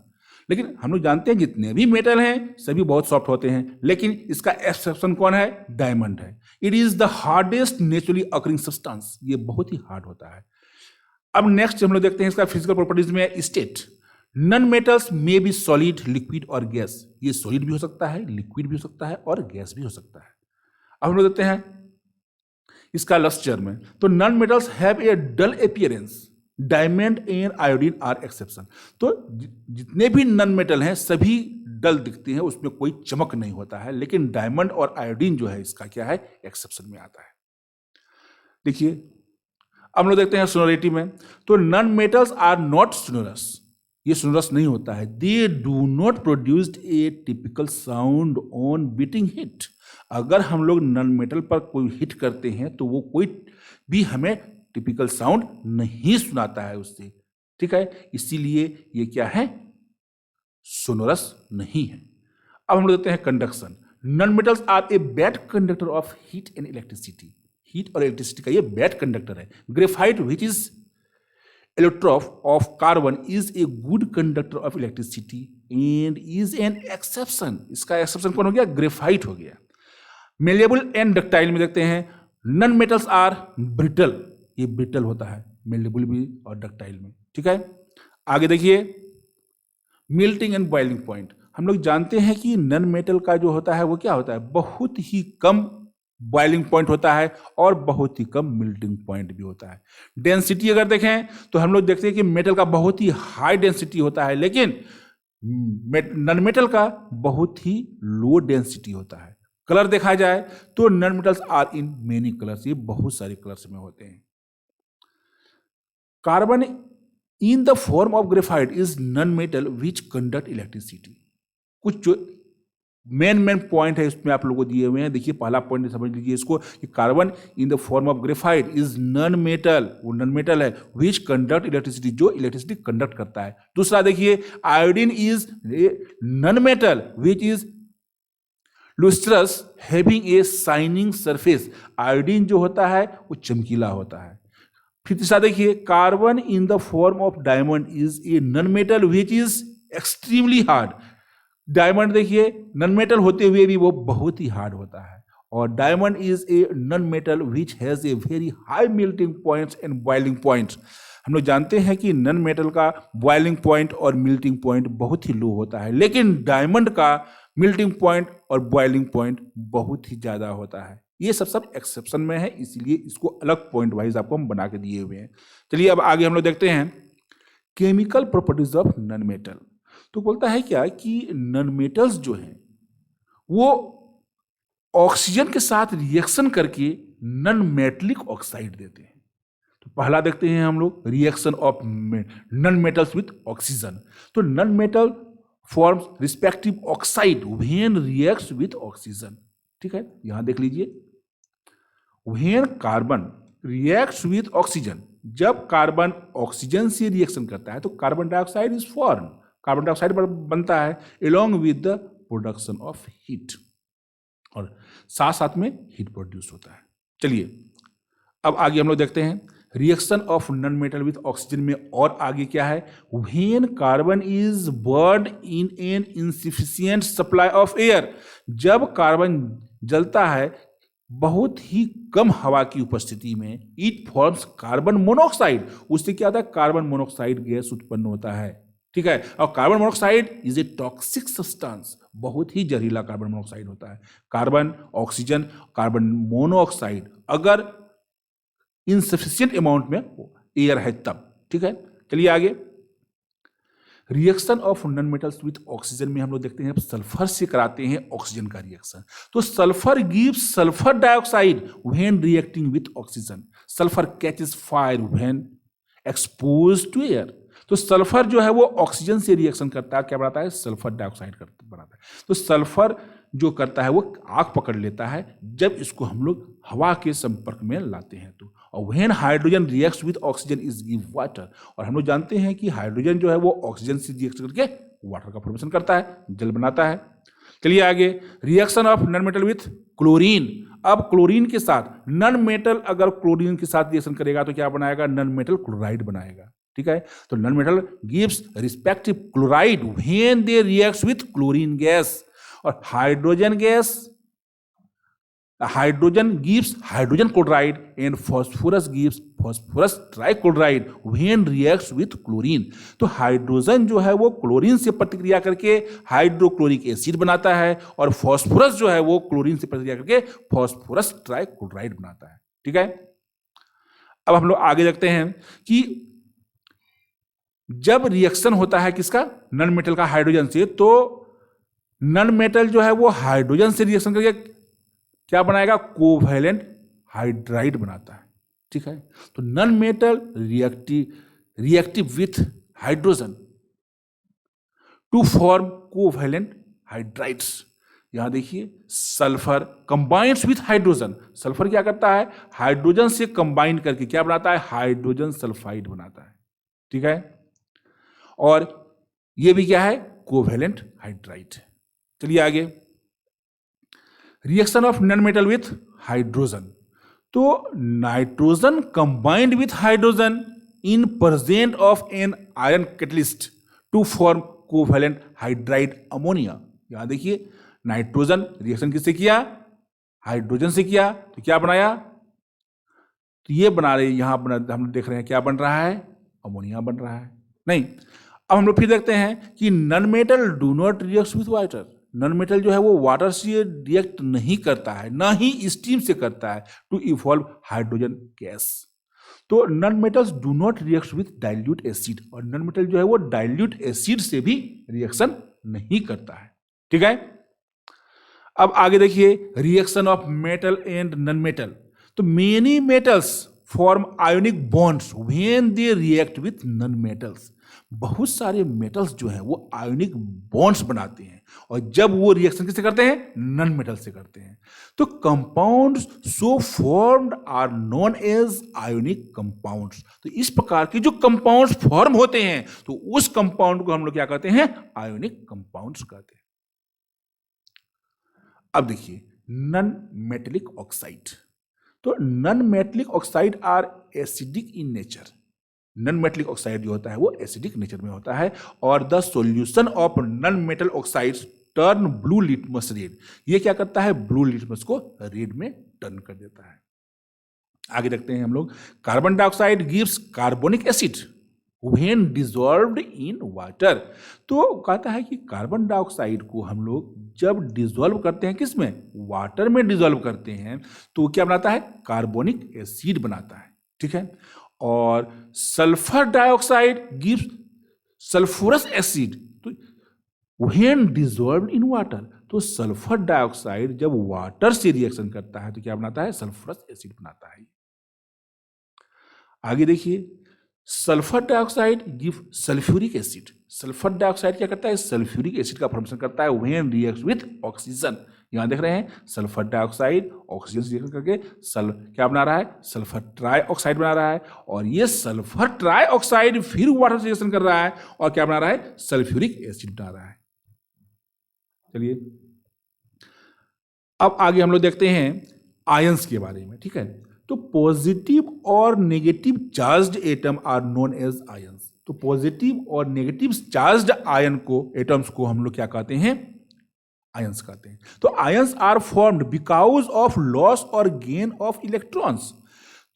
लेकिन हम लोग जानते हैं जितने भी मेटल हैं सभी बहुत सॉफ्ट होते हैं, लेकिन इसका एक्सेप्शन कौन है? डायमंड है। It is the hardest naturally occurring substance. ये बहुत ही हार्ड होता है। अब नेक्स्ट हम लोग देखते हैं इसका फिजिकल प्रॉपर्टीज में state. Non metals may be solid, liquid और गैस। ये सॉलिड भी हो सकता है, लिक्विड भी हो सकता है और गैस भी हो सकता है। अब हम लोग देखते हैं इसका लस्टर में। तो non metals have a dull appearance, diamond and iodine are exception. तो जितने भी नॉन मेटल हैं सभी डल दिखते हैं, उसमें कोई चमक नहीं होता है, लेकिन डायमंड और आयोडीन जो है इसका क्या है? एक्सेप्शन में आता है। देखिए अब हम लोग देखते हैं सोनोरिटी में। तो non metals are not sonorous. ये सोनोरस नहीं होता है। They do not produced a typical sound on beating hit. अगर हम लोग नॉन मेटल पर कोई हिट करते हैं तो वो कोई भी हमें टिपिकल साउंड नहीं सुनाता है उससे, ठीक है? इसीलिए ये क्या है? सोनोरस नहीं है। अब हम लोग देखते हैं conduction. Non metals are a bad conductor of heat and electricity. Heat और इलेक्ट्रिसिटी का ये बैड कंडक्टर है। Graphite which is electrope of carbon is a good conductor of electricity and is an exception। इसका exception कौन हो गया? Graphite हो गया। मेलेबल एंड डक्टाइल में देखते हैं नॉन मेटल्स आर ब्रिटल। ये ब्रिटल होता है मेलेबल भी और डक्टाइल में, ठीक है? आगे देखिए मेल्टिंग एंड बॉइलिंग पॉइंट। हम लोग जानते हैं कि नॉन मेटल का जो होता है वो क्या होता है? बहुत ही कम बॉइलिंग पॉइंट होता है और बहुत ही कम मेल्टिंग पॉइंट भी होता है। डेंसिटी अगर देखें तो हम लोग देखते हैं कि मेटल का बहुत ही हाई डेंसिटी होता है, लेकिन नॉन मेटल का बहुत ही लो डेंसिटी होता है। कलर देखा जाए तो non metals are in many colours. ये बहुत सारे कलर्स में होते हैं। Carbon in the form of graphite is non metal which conduct electricity. कुछ जो मेन पॉइंट है इसमें आप लोगों को दिए हुए हैं। देखिए पहला पॉइंट समझ लीजिए इसको कि carbon in the form of graphite is non metal. वो नॉन मेटल है विच कंडक्ट इलेक्ट्रिसिटी, जो इलेक्ट्रिसिटी कंडक्ट करता है। दूसरा देखिए iodine is non metal which is lustrous having a shining surface. Iodine जो होता है वो चमकीला होता है। फिर तीसरा देखिए carbon in the form of diamond is a non metal which is extremely hard. Diamond देखिए नॉन मेटल होते हुए भी वो बहुत ही हार्ड होता है। और diamond is a non metal which has a very high melting points and boiling points. हम लोग जानते हैं कि नॉन मेटल का बॉइलिंग पॉइंट और मेल्टिंग पॉइंट बहुत ही लो होता है, लेकिन डायमंड का मेल्टिंग पॉइंट और बॉइलिंग पॉइंट बहुत ही ज्यादा होता है। ये सब एक्सेप्शन में है, इसीलिए इसको अलग पॉइंट वाइज आपको हम बना के दिए हुए हैं। चलिए अब आगे हम लोग देखते हैं chemical properties of non metal. तो बोलता है क्या कि नॉन मेटल्स जो हैं वो ऑक्सीजन के साथ रिएक्शन करके नॉन मेटलिक ऑक्साइड देते हैं। तो पहला देखते हैं हम लोग reaction of non metals with oxygen. तो non metal forms respective oxide when reacts with oxygen, ठीक है? यहां देख लीजिए when carbon reacts with oxygen, जब कार्बन ऑक्सीजन से रिएक्शन करता है तो carbon dioxide is form, carbon dioxide बनता है along with the production of heat, और साथ साथ में हीट प्रोड्यूस होता है। चलिए अब आगे हम लोग देखते हैं reaction of non metal with oxygen में, और आगे क्या है? When carbon is burned in an insufficient supply of air, जब कार्बन जलता है बहुत ही कम हवा की उपस्थिति में, इट फॉर्म्स कार्बन मोनोऑक्साइड। उससे क्या होता है? कार्बन मोनोऑक्साइड गैस उत्पन्न होता है, ठीक है? और carbon monoxide is a toxic substance, बहुत ही जहरीला कार्बन मोनोऑक्साइड होता है। कार्बन, ऑक्सीजन, कार्बन मोनोऑक्साइड अगर इनसफिशिएंट अमाउंट में एयर है तब। ठीक है, चलिए आगे। Reaction of non metals with oxygen में हम लोग देखते हैं सल्फर से कराते हैं ऑक्सीजन का रिएक्शन। तो sulphur gives sulphur dioxide when reacting with oxygen. Sulphur catches fire when exposed to air. तो सल्फर जो है वो ऑक्सीजन से रिएक्शन करता है, क्या बनाता है? सल्फर डाइऑक्साइड बनाता है। तो सल्फर जो करता है वो आग पकड़ लेता है जब इसको हम लोग हवा के संपर्क में लाते हैं तो। और when hydrogen reacts with oxygen is give water. और हम लोग जानते हैं कि हाइड्रोजन जो है वो ऑक्सीजन से रिएक्ट करके वाटर का फॉर्मेशन करता है, जल बनाता है। चलिए आगे। Reaction of non metal with chlorine. अब क्लोरीन के साथ नॉन मेटल अगर क्लोरीन के साथ रिएक्शन करेगा तो क्या बनाएगा? नॉन मेटल क्लोराइड बनाएगा। ठीक है, तो non metal gives respective chloride when they reacts with chlorine gas. और hydrogen gas, hydrogen gives hydrogen chloride and phosphorus gives phosphorus trichloride when reacts with chlorine. तो हाइड्रोजन जो है वो क्लोरीन से प्रतिक्रिया करके हाइड्रोक्लोरिक एसिड बनाता है और फॉस्फोरस जो है वो क्लोरीन से प्रतिक्रिया करके फॉस्फोरस ट्राइक्लोराइड बनाता है। ठीक है, अब हम लोग आगे देखते हैं कि जब रिएक्शन होता है किसका? नॉन मेटल का हाइड्रोजन से, तो नॉन मेटल जो है वो हाइड्रोजन से रिएक्शन करके क्या बनाएगा? कोवैलेंट हाइड्राइड बनाता है। ठीक है, तो non metal reactive with hydrogen to form covalent hydrides. यहां देखिए, sulphur combines with hydrogen. Sulphur क्या करता है? हाइड्रोजन से कंबाइन करके क्या बनाता है? हाइड्रोजन सल्फाइड बनाता है। ठीक है, और ये भी क्या है? Covalent hydride. चलिए आगे। Reaction of non metal with hydrogen. तो nitrogen combined with hydrogen in present of an iron catalyst to form covalent hydride ammonia. यहां देखिए, नाइट्रोजन रिएक्शन किससे किया? हाइड्रोजन से किया, तो क्या बनाया? तो ये बना रहे, यहां हम देख रहे हैं क्या बन रहा है? अमोनिया बन रहा है। नहीं, अब हम लोग फिर देखते हैं कि non metal do not react with water. Non metal जो है वो वाटर से रिएक्ट नहीं करता है, ना ही स्टीम से करता है टू इवॉल्व हाइड्रोजन गैस। तो non metals do not react with dilute acid. और नॉन मेटल जो है वो डाइल्यूट एसिड से भी रिएक्शन नहीं करता है। ठीक है, अब आगे देखिए। Reaction of metal and non metal. तो many metals form ionic bonds when they react with non metals. बहुत सारे मेटल्स जो हैं वो आयोनिक बॉन्ड्स बनाते हैं, और जब वो रिएक्शन किससे करते हैं? नॉन मेटल से करते हैं। तो compounds so formed are known as ionic compounds. तो इस प्रकार के जो कंपाउंड्स फॉर्म होते हैं तो उस कंपाउंड को हम लोग क्या कहते हैं? आयोनिक कंपाउंड्स कहते हैं। अब देखिए, नॉन मेटेलिक ऑक्साइड। तो non metallic oxide are acidic in nature. Non metallic oxide जो होता है वो एसिडिक नेचर में होता है। और the solution of non metal oxides turn blue litmus red. ये क्या करता है? ब्लू लिटमस को रेड में टर्न कर देता है। आगे देखते हैं हम लोग। Carbon dioxide gives carbonic acid when dissolved in water. तो कहता है कि कार्बन डाइऑक्साइड को हम लोग जब डिजॉल्व करते हैं, किस में? वाटर में डिजॉल्व करते हैं, तो क्या बनाता है? कार्बोनिक एसिड बनाता है। ठीक है, और सल्फर डाइऑक्साइड गिव्स सल्फोरस एसिड तो व्हेन डिजॉल्व्ड इन वाटर। तो सल्फर डाइऑक्साइड जब वाटर से रिएक्शन करता है तो क्या बनाता है? सल्फोरस एसिड बनाता है। आगे देखिए, sulphur dioxide give sulphuric acid. Sulphur dioxide क्या करता है? सल्फ्यूरिक एसिड का फॉर्मेशन करता है व्हेन रिएक्ट्स विथ ऑक्सीजन। यहां देख रहे हैं, सल्फर डाइऑक्साइड ऑक्सीजन से रिएक्शन करके क्या बना रहा है? सल्फर ट्राइऑक्साइड बना रहा है, और ये सल्फर ट्राइऑक्साइड फिर वाटर से रिएक्शन कर रहा है और क्या बना रहा है? सल्फ्यूरिक एसिड बना रहा है। चलिए, अब आगे हम लोग देखते हैं आयंस के बारे में। ठीक है, तो पॉजिटिव और negative charged atom are known as ions. तो पॉजिटिव और नेगेटिव चार्ज्ड आयन को, एटम्स को हम लोग क्या कहते हैं? आयंस कहते हैं। तो ions are formed because of loss और गेन ऑफ इलेक्ट्रॉन्स।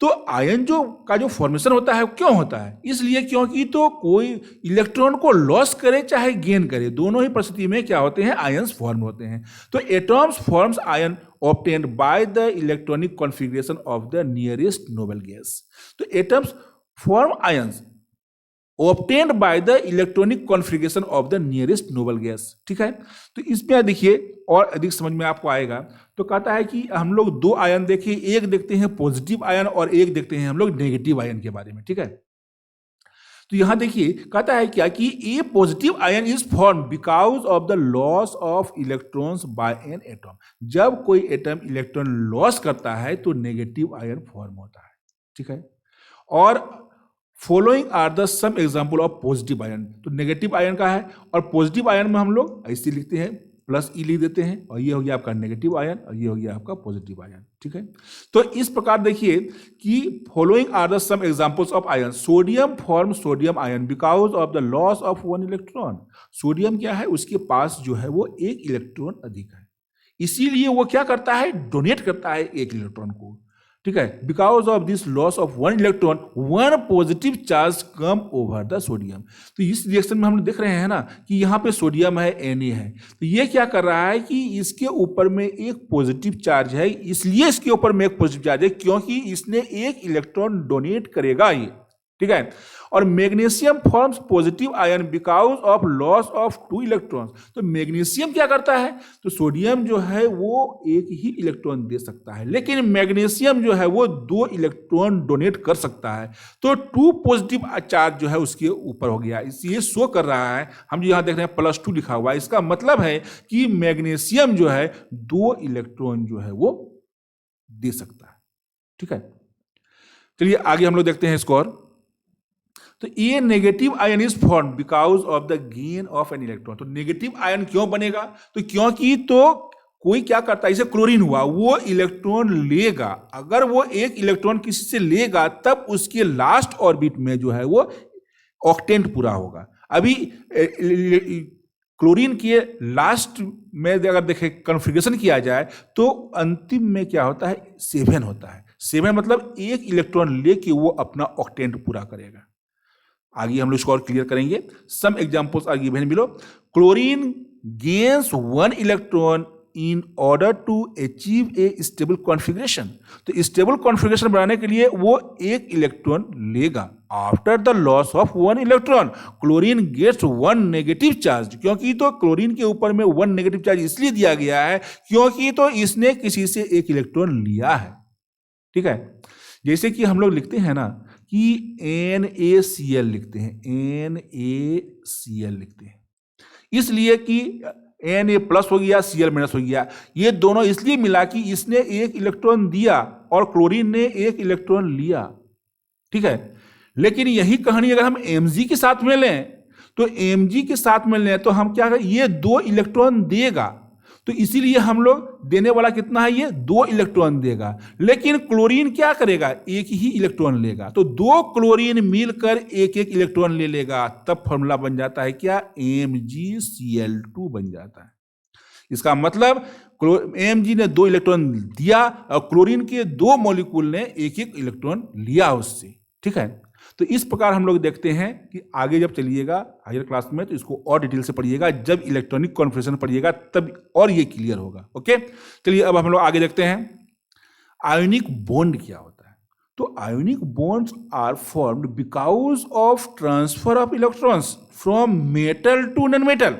तो आयन का जो फॉर्मेशन होता है क्यों होता है? इसलिए क्योंकि तो कोई इलेक्ट्रॉन को लॉस करे चाहे गेन करे, दोनों ही परिस्थिति में क्या होते हैं? आयंस फॉर्म होते हैं। तो atoms forms ion obtained by the electronic configuration of the nearest noble gas. तो atoms form ions obtained by the electronic configuration of the nearest noble gas। ठीक है, तो इसमें देखिए और अधिक समझ में आपको आएगा। तो कहता है कि हम लोग दो आयन देखें, एक देखते हैं पॉजिटिव आयन और एक देखते हैं हम लोग नेगेटिव आयन के बारे में। ठीक है, तो यहां देखिए कहता है क्या कि a positive ion is form because of the loss of electrons by an atom. जब कोई एटम इलेक्ट्रॉन लॉस करता है तो नेगेटिव आयन फॉर्म होता है। ठीक है, और following are the some example of positive ion. तो नेगेटिव आयन का है और पॉजिटिव आयन में हम लोग ऐसे लिखते हैं, प्लस ई लिख देते हैं, और ये हो गया आपका नेगेटिव आयन और ये हो गया आपका पॉजिटिव आयन। ठीक है, तो इस प्रकार देखिए कि following are the some examples of ion. Sodium form sodium ion because of the loss of one electron. Sodium क्या है, उसके पास जो है वो एक इलेक्ट्रॉन अधिक है, इसीलिए वो क्या करता है, डोनेट करता है एक इलेक्ट्रॉन को। ठीक है, because of this loss of one electron one positive charge come over the sodium. तो इस रिएक्शन में हम देख रहे हैं ना कि यहाँ पे सोडियम है, Na है, तो ये क्या कर रहा है कि इसके ऊपर में एक पॉजिटिव चार्ज है, इसलिए इसके ऊपर में एक पॉजिटिव चार्ज है क्योंकि इसने एक इलेक्ट्रॉन डोनेट करेगा ये। ठीक है, और magnesium forms positive ion because of loss of two electrons. तो मैग्नीशियम क्या करता है, तो सोडियम जो है वो एक ही इलेक्ट्रॉन दे सकता है, लेकिन मैग्नीशियम जो है वो दो इलेक्ट्रॉन डोनेट कर सकता है। तो टू पॉजिटिव चार्ज जो है उसके ऊपर हो गया, इसलिए शो कर रहा है, हम जो यहाँ देख रहे हैं +2 लिखा हुआ है, इसका मतलब है कि मैग्नीशियम जो है दो इलेक्ट्रॉन जो है वो दे सकता है। ठीक है, चलिए आगे हम लोग देखते हैं इसको। और तो ये negative ion is form because of the gain of an electron. तो नेगेटिव आयन क्यों बनेगा, तो क्योंकि तो कोई क्या करता है, जैसे क्लोरीन हुआ, वो इलेक्ट्रॉन लेगा, अगर वो एक इलेक्ट्रॉन किसी से लेगा तब उसके लास्ट ऑर्बिट में जो है वो ऑक्टेंट पूरा होगा। अभी क्लोरीन के लास्ट में अगर देखें कॉन्फ़िगरेशन किया जाए तो अंतिम में क्या होता है, 7 होता है। 7 मतलब एक इलेक्ट्रॉन लेके वो अपना ऑक्टेंट पूरा करेगा। आगे हम लोग इसको और क्लियर करेंगे। Some examples are given below. Chlorine gains 1 electron in order to achieve a stable configuration. तो स्टेबल कॉन्फ़िगरेशन बनाने के लिए वो एक इलेक्ट्रॉन लेगा। After the loss of 1 electron chlorine gets 1 negative charge. क्योंकि तो क्लोरीन के ऊपर में 1 नेगेटिव चार्ज इसलिए दिया गया है क्योंकि तो इसने किसी से एक इलेक्ट्रॉन लिया है। ठीक है, जैसे कि हम लोग लिखते हैं ना कि NaCl लिखते हैं, NaCl लिखते हैं, इसलिए कि Na+ हो गया, Cl- हो गया। ये दोनों इसलिए मिला कि इसने एक इलेक्ट्रॉन दिया और क्लोरीन ने एक इलेक्ट्रॉन लिया। ठीक है, लेकिन यही कहानी अगर हम Mg के साथ में लें तो Mg के साथ में लें तो हम क्या करें, ये 2 इलेक्ट्रॉन देगा, तो इसीलिए हम लोग देने वाला कितना है, ये 2 इलेक्ट्रॉन देगा। लेकिन क्लोरीन क्या करेगा, एक ही इलेक्ट्रॉन लेगा। तो 2 क्लोरीन मिलकर एक एक इलेक्ट्रॉन ले लेगा, तब फॉर्मूला बन जाता है क्या, MgCl2 बन जाता है। इसका मतलब Mg ने 2 इलेक्ट्रॉन दिया और क्लोरीन के 2 मॉलिक्यूल ने एक एक इलेक्ट्रॉन लिया उससे। ठीक है, तो इस प्रकार हम लोग देखते हैं कि आगे जब चलिएगा हायर क्लास में तो इसको और डिटेल से पढ़िएगा, जब इलेक्ट्रॉनिक कॉन्फ़िगरेशन पढ़िएगा तब और ये क्लियर होगा। ओके, चलिए अब हम लोग आगे देखते हैं आयोनिक बॉन्ड क्या होता है। तो ionic bonds are formed because of transfer of electrons from metal to non metal.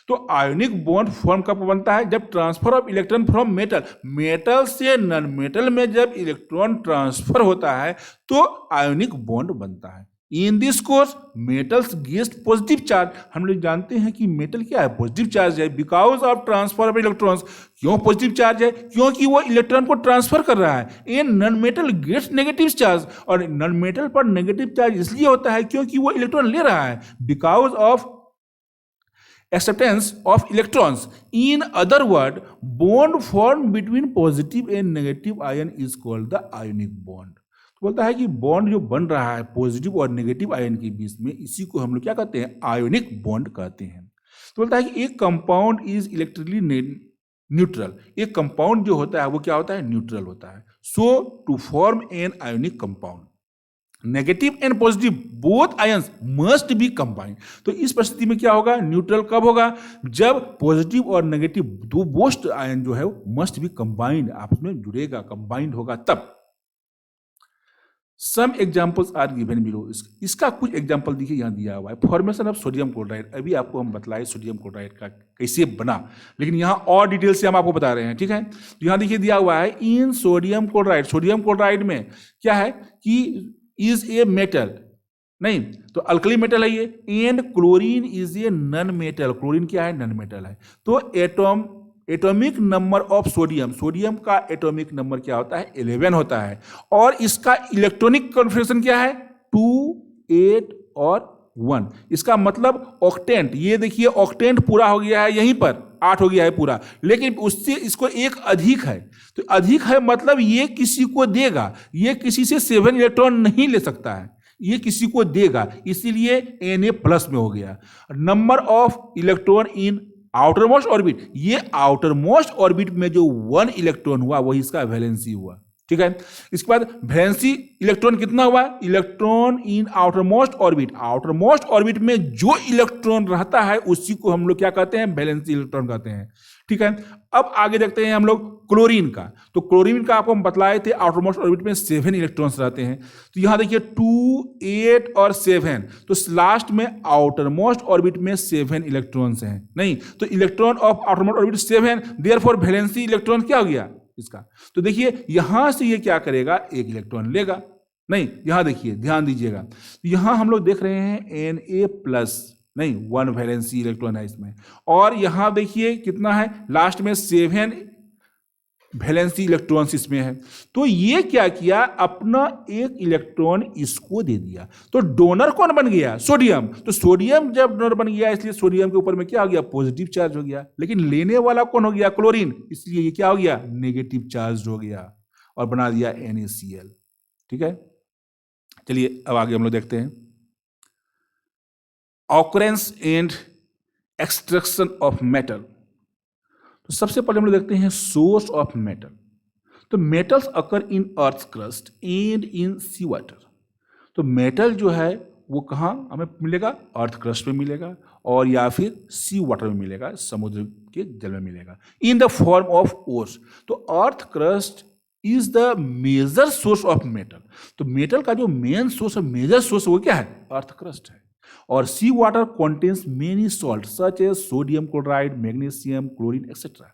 तो आयोनिक बॉन्ड फॉर्म कब बनता है, जब transfer of electron from metal से नॉन मेटल में जब इलेक्ट्रॉन ट्रांसफर होता है तो आयोनिक बॉन्ड बनता है। In this course metals get positive charge. हम लोग जानते हैं कि मेटल क्या है, पॉजिटिव चार्ज है, because of transfer of electrons. क्यों पॉजिटिव चार्ज है, क्योंकि वो इलेक्ट्रॉन को ट्रांसफर कर रहा है। In non metal gets negative charge, और नॉन मेटल पर नेगेटिव चार्ज इसलिए होता है क्योंकि वो इलेक्ट्रॉन ले रहा है, because of acceptance of electrons. In other word, bond formed between positive and negative ion is called the ionic bond. तो बोलता है कि बॉन्ड जो बन रहा है पॉजिटिव और नेगेटिव आयन के बीच में, इसी को हम लोग क्या कहते हैं, आयोनिक बॉन्ड कहते हैं। तो बोलता है कि एक कंपाउंड इज इलेक्ट्रिकली न्यूट्रल। एक कंपाउंड जो होता है वो क्या होता है, न्यूट्रल होता है। So to form an ionic compound negative and positive both ions must be combined. तो इस परिस्थिति में क्या होगा, न्यूट्रल कब होगा, जब पॉजिटिव और नेगेटिव दो बोथ आयन जो है मस्ट बी कंबाइंड, आपस में जुड़ेगा, कंबाइंड होगा तब। Some examples are given below. इसका कुछ एग्जाम्पल देखिए यहाँ दिया हुआ है। फॉर्मेशन ऑफ सोडियम क्लोराइड, अभी आपको हम बतलाए सोडियम क्लोराइड का कैसे बना, लेकिन यहाँ और डिटेल से हम आपको बता रहे हैं, ठीक है। तो यहाँ देखिए दिया हुआ है इन सोडियम क्लोराइड, सोडियम क्लोराइड में क्या है कि इज ए मेटल, नहीं तो अल्कली मेटल है ये, and chlorine is a non metal, chlorine क्या है, नॉन मेटल है। तो atomic number of sodium, sodium का एटॉमिक नंबर क्या होता है, 11 होता है, और इसका इलेक्ट्रॉनिक कॉन्फ़िगरेशन क्या है, 2, 8 और 1। इसका मतलब ऑक्टेंट, ये देखिए ऑक्टेंट पूरा हो गया है यहीं पर, 8 हो गया है पूरा, लेकिन उससे इसको एक अधिक है, तो अधिक है मतलब ये किसी को देगा, ये किसी से 7 इलेक्ट्रॉन नहीं ले सकता है, ये किसी को देगा, इसीलिए Na+ में हो गया। Number of electron in outer most orbit, ये आउटर मोस्ट ऑर्बिट में जो 1 इलेक्ट्रॉन हुआ वही इसका वैलेंसी हुआ, ठीक है। इसके बाद वैलेंसी इलेक्ट्रॉन कितना हुआ, electron in outer most orbit, outer most orbit में जो इलेक्ट्रॉन रहता है उसी को हम लोग क्या कहते हैं, वैलेंसी इलेक्ट्रॉन कहते हैं, ठीक है। अब आगे देखते हैं हम लोग क्लोरीन का। तो क्लोरीन का आपको हम बतलाए थे आउटर मोस्ट ऑर्बिट में 7 इलेक्ट्रॉन्स रहते हैं, तो यहां देखिए 2, 8 और 7, तो लास्ट में आउटर मोस्ट ऑर्बिट में 7 इलेक्ट्रॉन्स हैं, नहीं तो electron of outer most orbit 7, therefore valency electron क्या हो गया इसका। तो देखिए यहां से ये क्या करेगा, 1 इलेक्ट्रॉन लेगा, नहीं यहां देखिए ध्यान दीजिएगा, यहां हम लोग देख रहे हैं Na+, नहीं 1 वैलेंसी इलेक्ट्रॉन है इसमें, और यहां देखिए कितना है, लास्ट में 7 वैलेंसी इलेक्ट्रॉन्स इसमें है। तो ये क्या किया, अपना 1 इलेक्ट्रॉन इसको दे दिया, तो डोनर कौन बन गया, सोडियम। तो सोडियम जब डोनर बन गया इसलिए सोडियम के ऊपर में क्या हो गया, पॉजिटिव चार्ज हो गया, लेकिन लेने वाला कौन हो गया, क्लोरीन, इसलिए ये क्या हो गया, नेगेटिव चार्ज हो गया और बना दिया NaCl, ठीक है। चलिए अब आगे हम लोग देखते हैं occurrence and extraction of metal. तो सबसे पहले हम लोग देखते हैं सोर्स ऑफ मेटल। तो metals occur in earth crust and in sea water. तो मेटल जो है वो कहाँ हमें मिलेगा, अर्थ क्रस्ट में मिलेगा और या फिर सी वाटर में मिलेगा, समुद्र के जल में मिलेगा, in the form of ores. तो earth crust is the major source of metal. तो मेटल का जो मेन सोर्स है, मेजर सोर्स वो क्या है, अर्थ क्रस्ट है। और sea water contains many salt such as sodium chloride, magnesium, chlorine etcetera.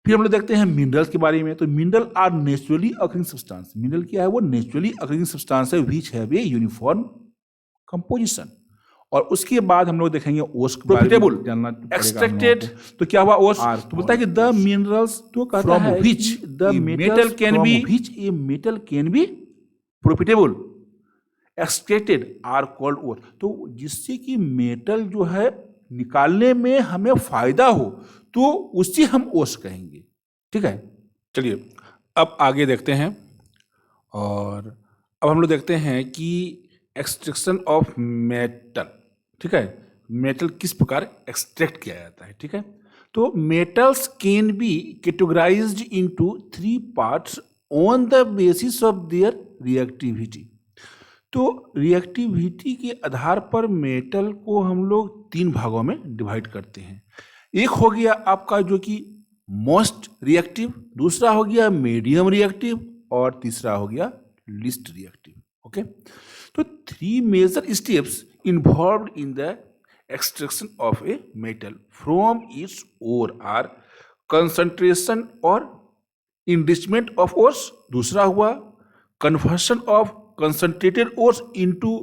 फिर हम लोग देखते हैं मिनरल्स के बारे में। तो mineral are naturally occurring substance. Mineral क्या है, वो नेचुरली अकरिंग सब्सटेंस है which have a uniform composition. और उसके बाद हम लोग देखेंगे ओस प्रॉफिटेबल जानना एक्सट्रैक्टेड। तो क्या हुआ ओस, तो बोलता है कि द मिनरल्स, तो कहता है which the metal can be, which a metal can be profitable extracted are called ore. तो जिससे कि मेटल जो है निकालने में हमें फायदा हो तो उसी हम ओस कहेंगे, ठीक है। चलिए अब आगे देखते हैं, और अब हम लोग देखते हैं कि एक्सट्रैक्शन ऑफ मेटल, ठीक है, मेटल किस प्रकार एक्सट्रैक्ट किया जाता है, ठीक है। तो metals can be categorised into 3 parts on the basis of their reactivity. तो रिएक्टिविटी के आधार पर मेटल को हम लोग 3 भागों में डिवाइड करते हैं। एक हो गया आपका जो कि मोस्ट रिएक्टिव, दूसरा हो गया मीडियम रिएक्टिव और तीसरा हो गया लीस्ट रिएक्टिव, ओके। तो 3 major steps involved in the extraction of a metal from its ore are concentration और इनरिचमेंट ऑफ ओर्स, दूसरा हुआ conversion of concentrated ores into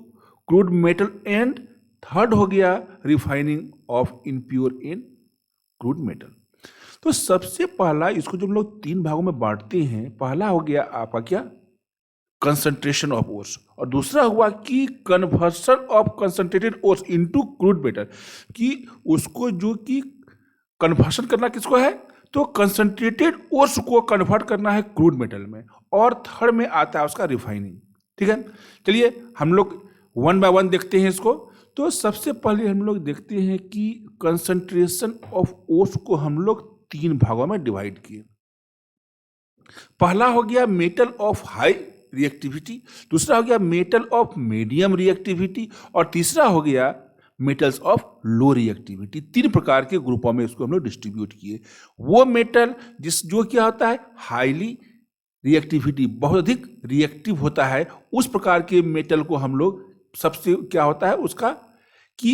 crude metal, and third हो गया refining of impure and crude metal. तो सबसे पहला इसको जो हम लोग 3 भागों में बांटते हैं, पहला हो गया आपका क्या, कंसंट्रेशन ऑफ ओर्स, और दूसरा हुआ कि conversion of concentrated ores into crude metal, कि उसको जो कि कन्वर्शन करना किसको है, तो कंसंट्रेटेड ओर्स को कन्वर्ट करना है क्रूड मेटल में, और थर्ड में आता है उसका रिफाइनिंग, ठीक है। चलिए हम लोग 1 बाय 1 देखते हैं इसको। तो सबसे पहले हम लोग देखते हैं कि कंसंट्रेशन ऑफ ओर्स को हम लोग 3 भागों में डिवाइड किए। पहला हो गया मेटल ऑफ हाई रिएक्टिविटी, दूसरा हो गया मेटल ऑफ मीडियम रिएक्टिविटी, और तीसरा हो गया मेटल्स ऑफ लो रिएक्टिविटी। 3 प्रकार के ग्रुपों में इसको हम लोग डिस्ट्रीब्यूट किए। वो मेटल जो क्या होता है हाईली रिएक्टिविटी बहुत अधिक रिएक्टिव होता है, उस प्रकार के मेटल को हम लोग सबसे क्या होता है उसका कि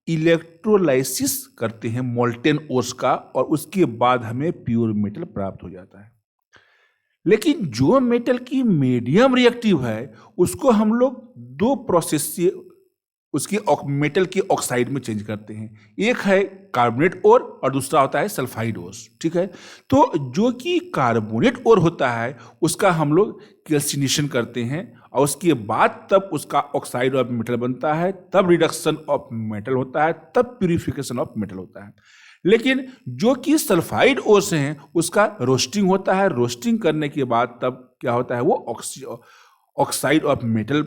इलेक्ट्रोलाइसिस करते हैं मोल्टेन ओर्स का, और उसके बाद हमें प्योर मेटल प्राप्त हो जाता है। लेकिन जो मेटल की मीडियम रिएक्टिव है उसको हम लोग दो प्रोसेस से उसकी मेटल के ऑक्साइड में चेंज करते हैं। एक है कार्बोनेट ओर और दूसरा होता है सल्फाइड ओर। ठीक है, तो जो कि कार्बोनेट ओर होता है उसका हम लोग कैल्सिनेशन करते हैं और उसके बाद तब उसका ऑक्साइड ऑफ मेटल बनता है, तब रिडक्शन ऑफ मेटल होता है, तब प्यूरिफिकेशन ऑफ मेटल होता है। लेकिन जो कि सल्फाइड ओर से हैं उसका रोस्टिंग होता है, रोस्टिंग करने के बाद तब क्या होता है वो ऑक्साइड ऑफ मेटल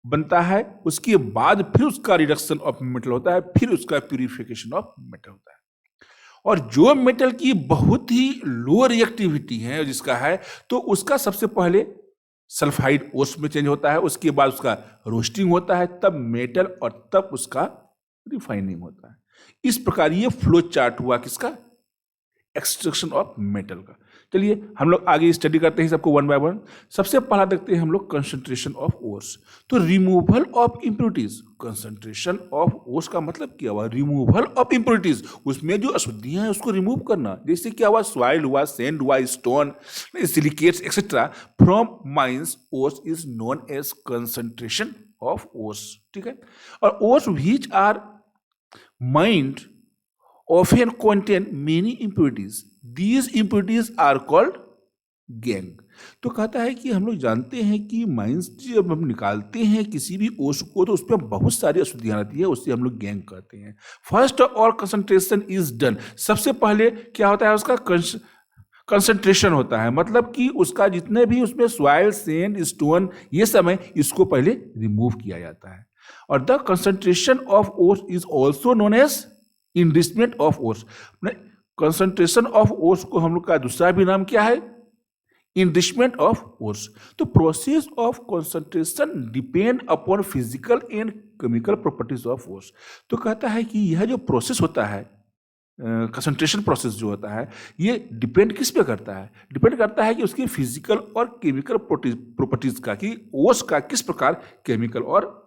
बनता है, उसके बाद फिर उसका रिडक्शन ऑफ मेटल होता है, फिर उसका प्यूरिफिकेशन ऑफ मेटल होता है। और जो मेटल की बहुत ही लो रिएक्टिविटी है जिसका है, तो उसका सबसे पहले सल्फाइड ओस में चेंज होता है, उसके बाद उसका रोस्टिंग होता है, तब मेटल, और तब उसका रिफाइनिंग होता है। इस प्रकार ये फ्लो चार्ट हुआ किसका, एक्सट्रैक्शन ऑफ मेटल का। चलिए हम लोग आगे स्टडी करते हैं सबको वन बाय वन। सबसे पहला देखते हैं हम लोग कंसंट्रेशन ऑफ ओर्स। तो removal of impurities, concentration of ores का मतलब क्या हुआ, रिमूवल ऑफ इंप्योरिटीज, उसमें जो अशुद्धियां हैं उसको रिमूव करना। जैसे क्या हुआ, सॉइल हुआ, सैंड हुआ, stone, silicates etcetera from mines ores is known as concentration of ores. ठीक है, और ores which are mined often contain many impurities. These impurities are called gang. तो कहता है कि हम लोग जानते हैं कि माइंस जब हम निकालते हैं किसी भी ओस को तो उसमें बहुत सारी अशुद्धियां आती है, उससे हम लोग गैंग कहते हैं। फर्स्ट और कंसंट्रेशन इज डन, सबसे पहले क्या होता है उसका कंसंट्रेशन होता है, मतलब कि उसका जितने भी उसमें सॉइल, सैंड, स्टोन ये सब है इसको पहले रिमूव किया जाता है। और the concentration of ores is also known as enrichment of ores. Concentration of ores को हम लोग का दूसरा भी नाम क्या है, इनरिचमेंट ऑफ ओर्स। तो process of concentration depend upon physical and chemical properties of ores. तो कहता है कि यह जो प्रोसेस होता है, कंसंट्रेशन प्रोसेस जो होता है, ये डिपेंड किस पे करता है, डिपेंड करता है कि उसकी फिजिकल और केमिकल प्रॉपर्टीज का, कि ओर्स का किस प्रकार केमिकल और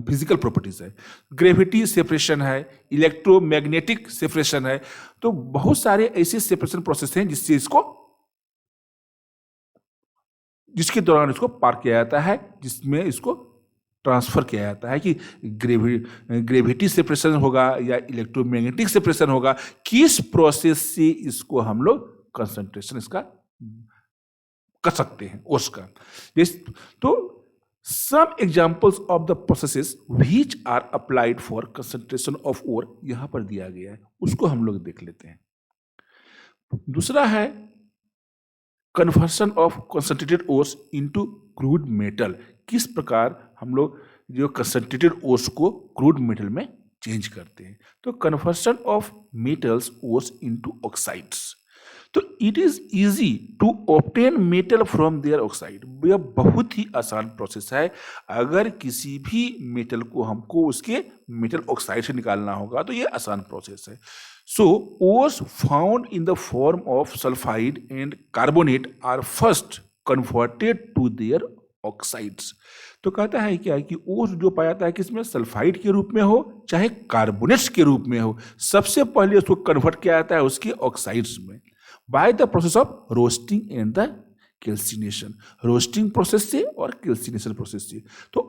फिजिकल प्रॉपर्टीज है। ग्रेविटी सेपरेशन है, इलेक्ट्रोमैग्नेटिक सेपरेशन है, तो बहुत सारे ऐसे सेपरेशन प्रोसेस हैं जिसके दौरान इसको पार किया जाता है, जिसमें इसको ट्रांसफर किया जाता है कि ग्रेविटी सेपरेशन होगा या इलेक्ट्रोमैग्नेटिक सेपरेशन होगा, किस प्रोसेस से इसको हम लोग कंसंट्रेशन इसका कर सकते हैं ओर्स का। तो some examples of the processes which are applied for concentration of ore यहां पर दिया गया है, उसको हम लोग देख लेते हैं। दूसरा है conversion of concentrated ores into crude metal, किस प्रकार हम लोग जो कंसंट्रेटेड ओर्स को क्रूड मेटल में चेंज करते हैं। तो conversion of metals ores into oxides, तो it is easy to obtain metal from their oxide. यह बहुत ही आसान प्रोसेस है, अगर किसी भी मेटल को हमको उसके मेटल ऑक्साइड से निकालना होगा तो यह आसान प्रोसेस है। So ores found in the form of sulphide and carbonate are first converted to their oxides. तो कहता है क्या कि ओर्स जो पाया जाता है किसमें, सल्फाइड के रूप में हो चाहे कार्बोनेट्स के रूप में हो, सबसे पहले उसको कन्वर्ट किया जाता है उसके ऑक्साइड्स में by the process of roasting and the calcination. Roasting process से और कैल्सिनेशन प्रोसेस से। तो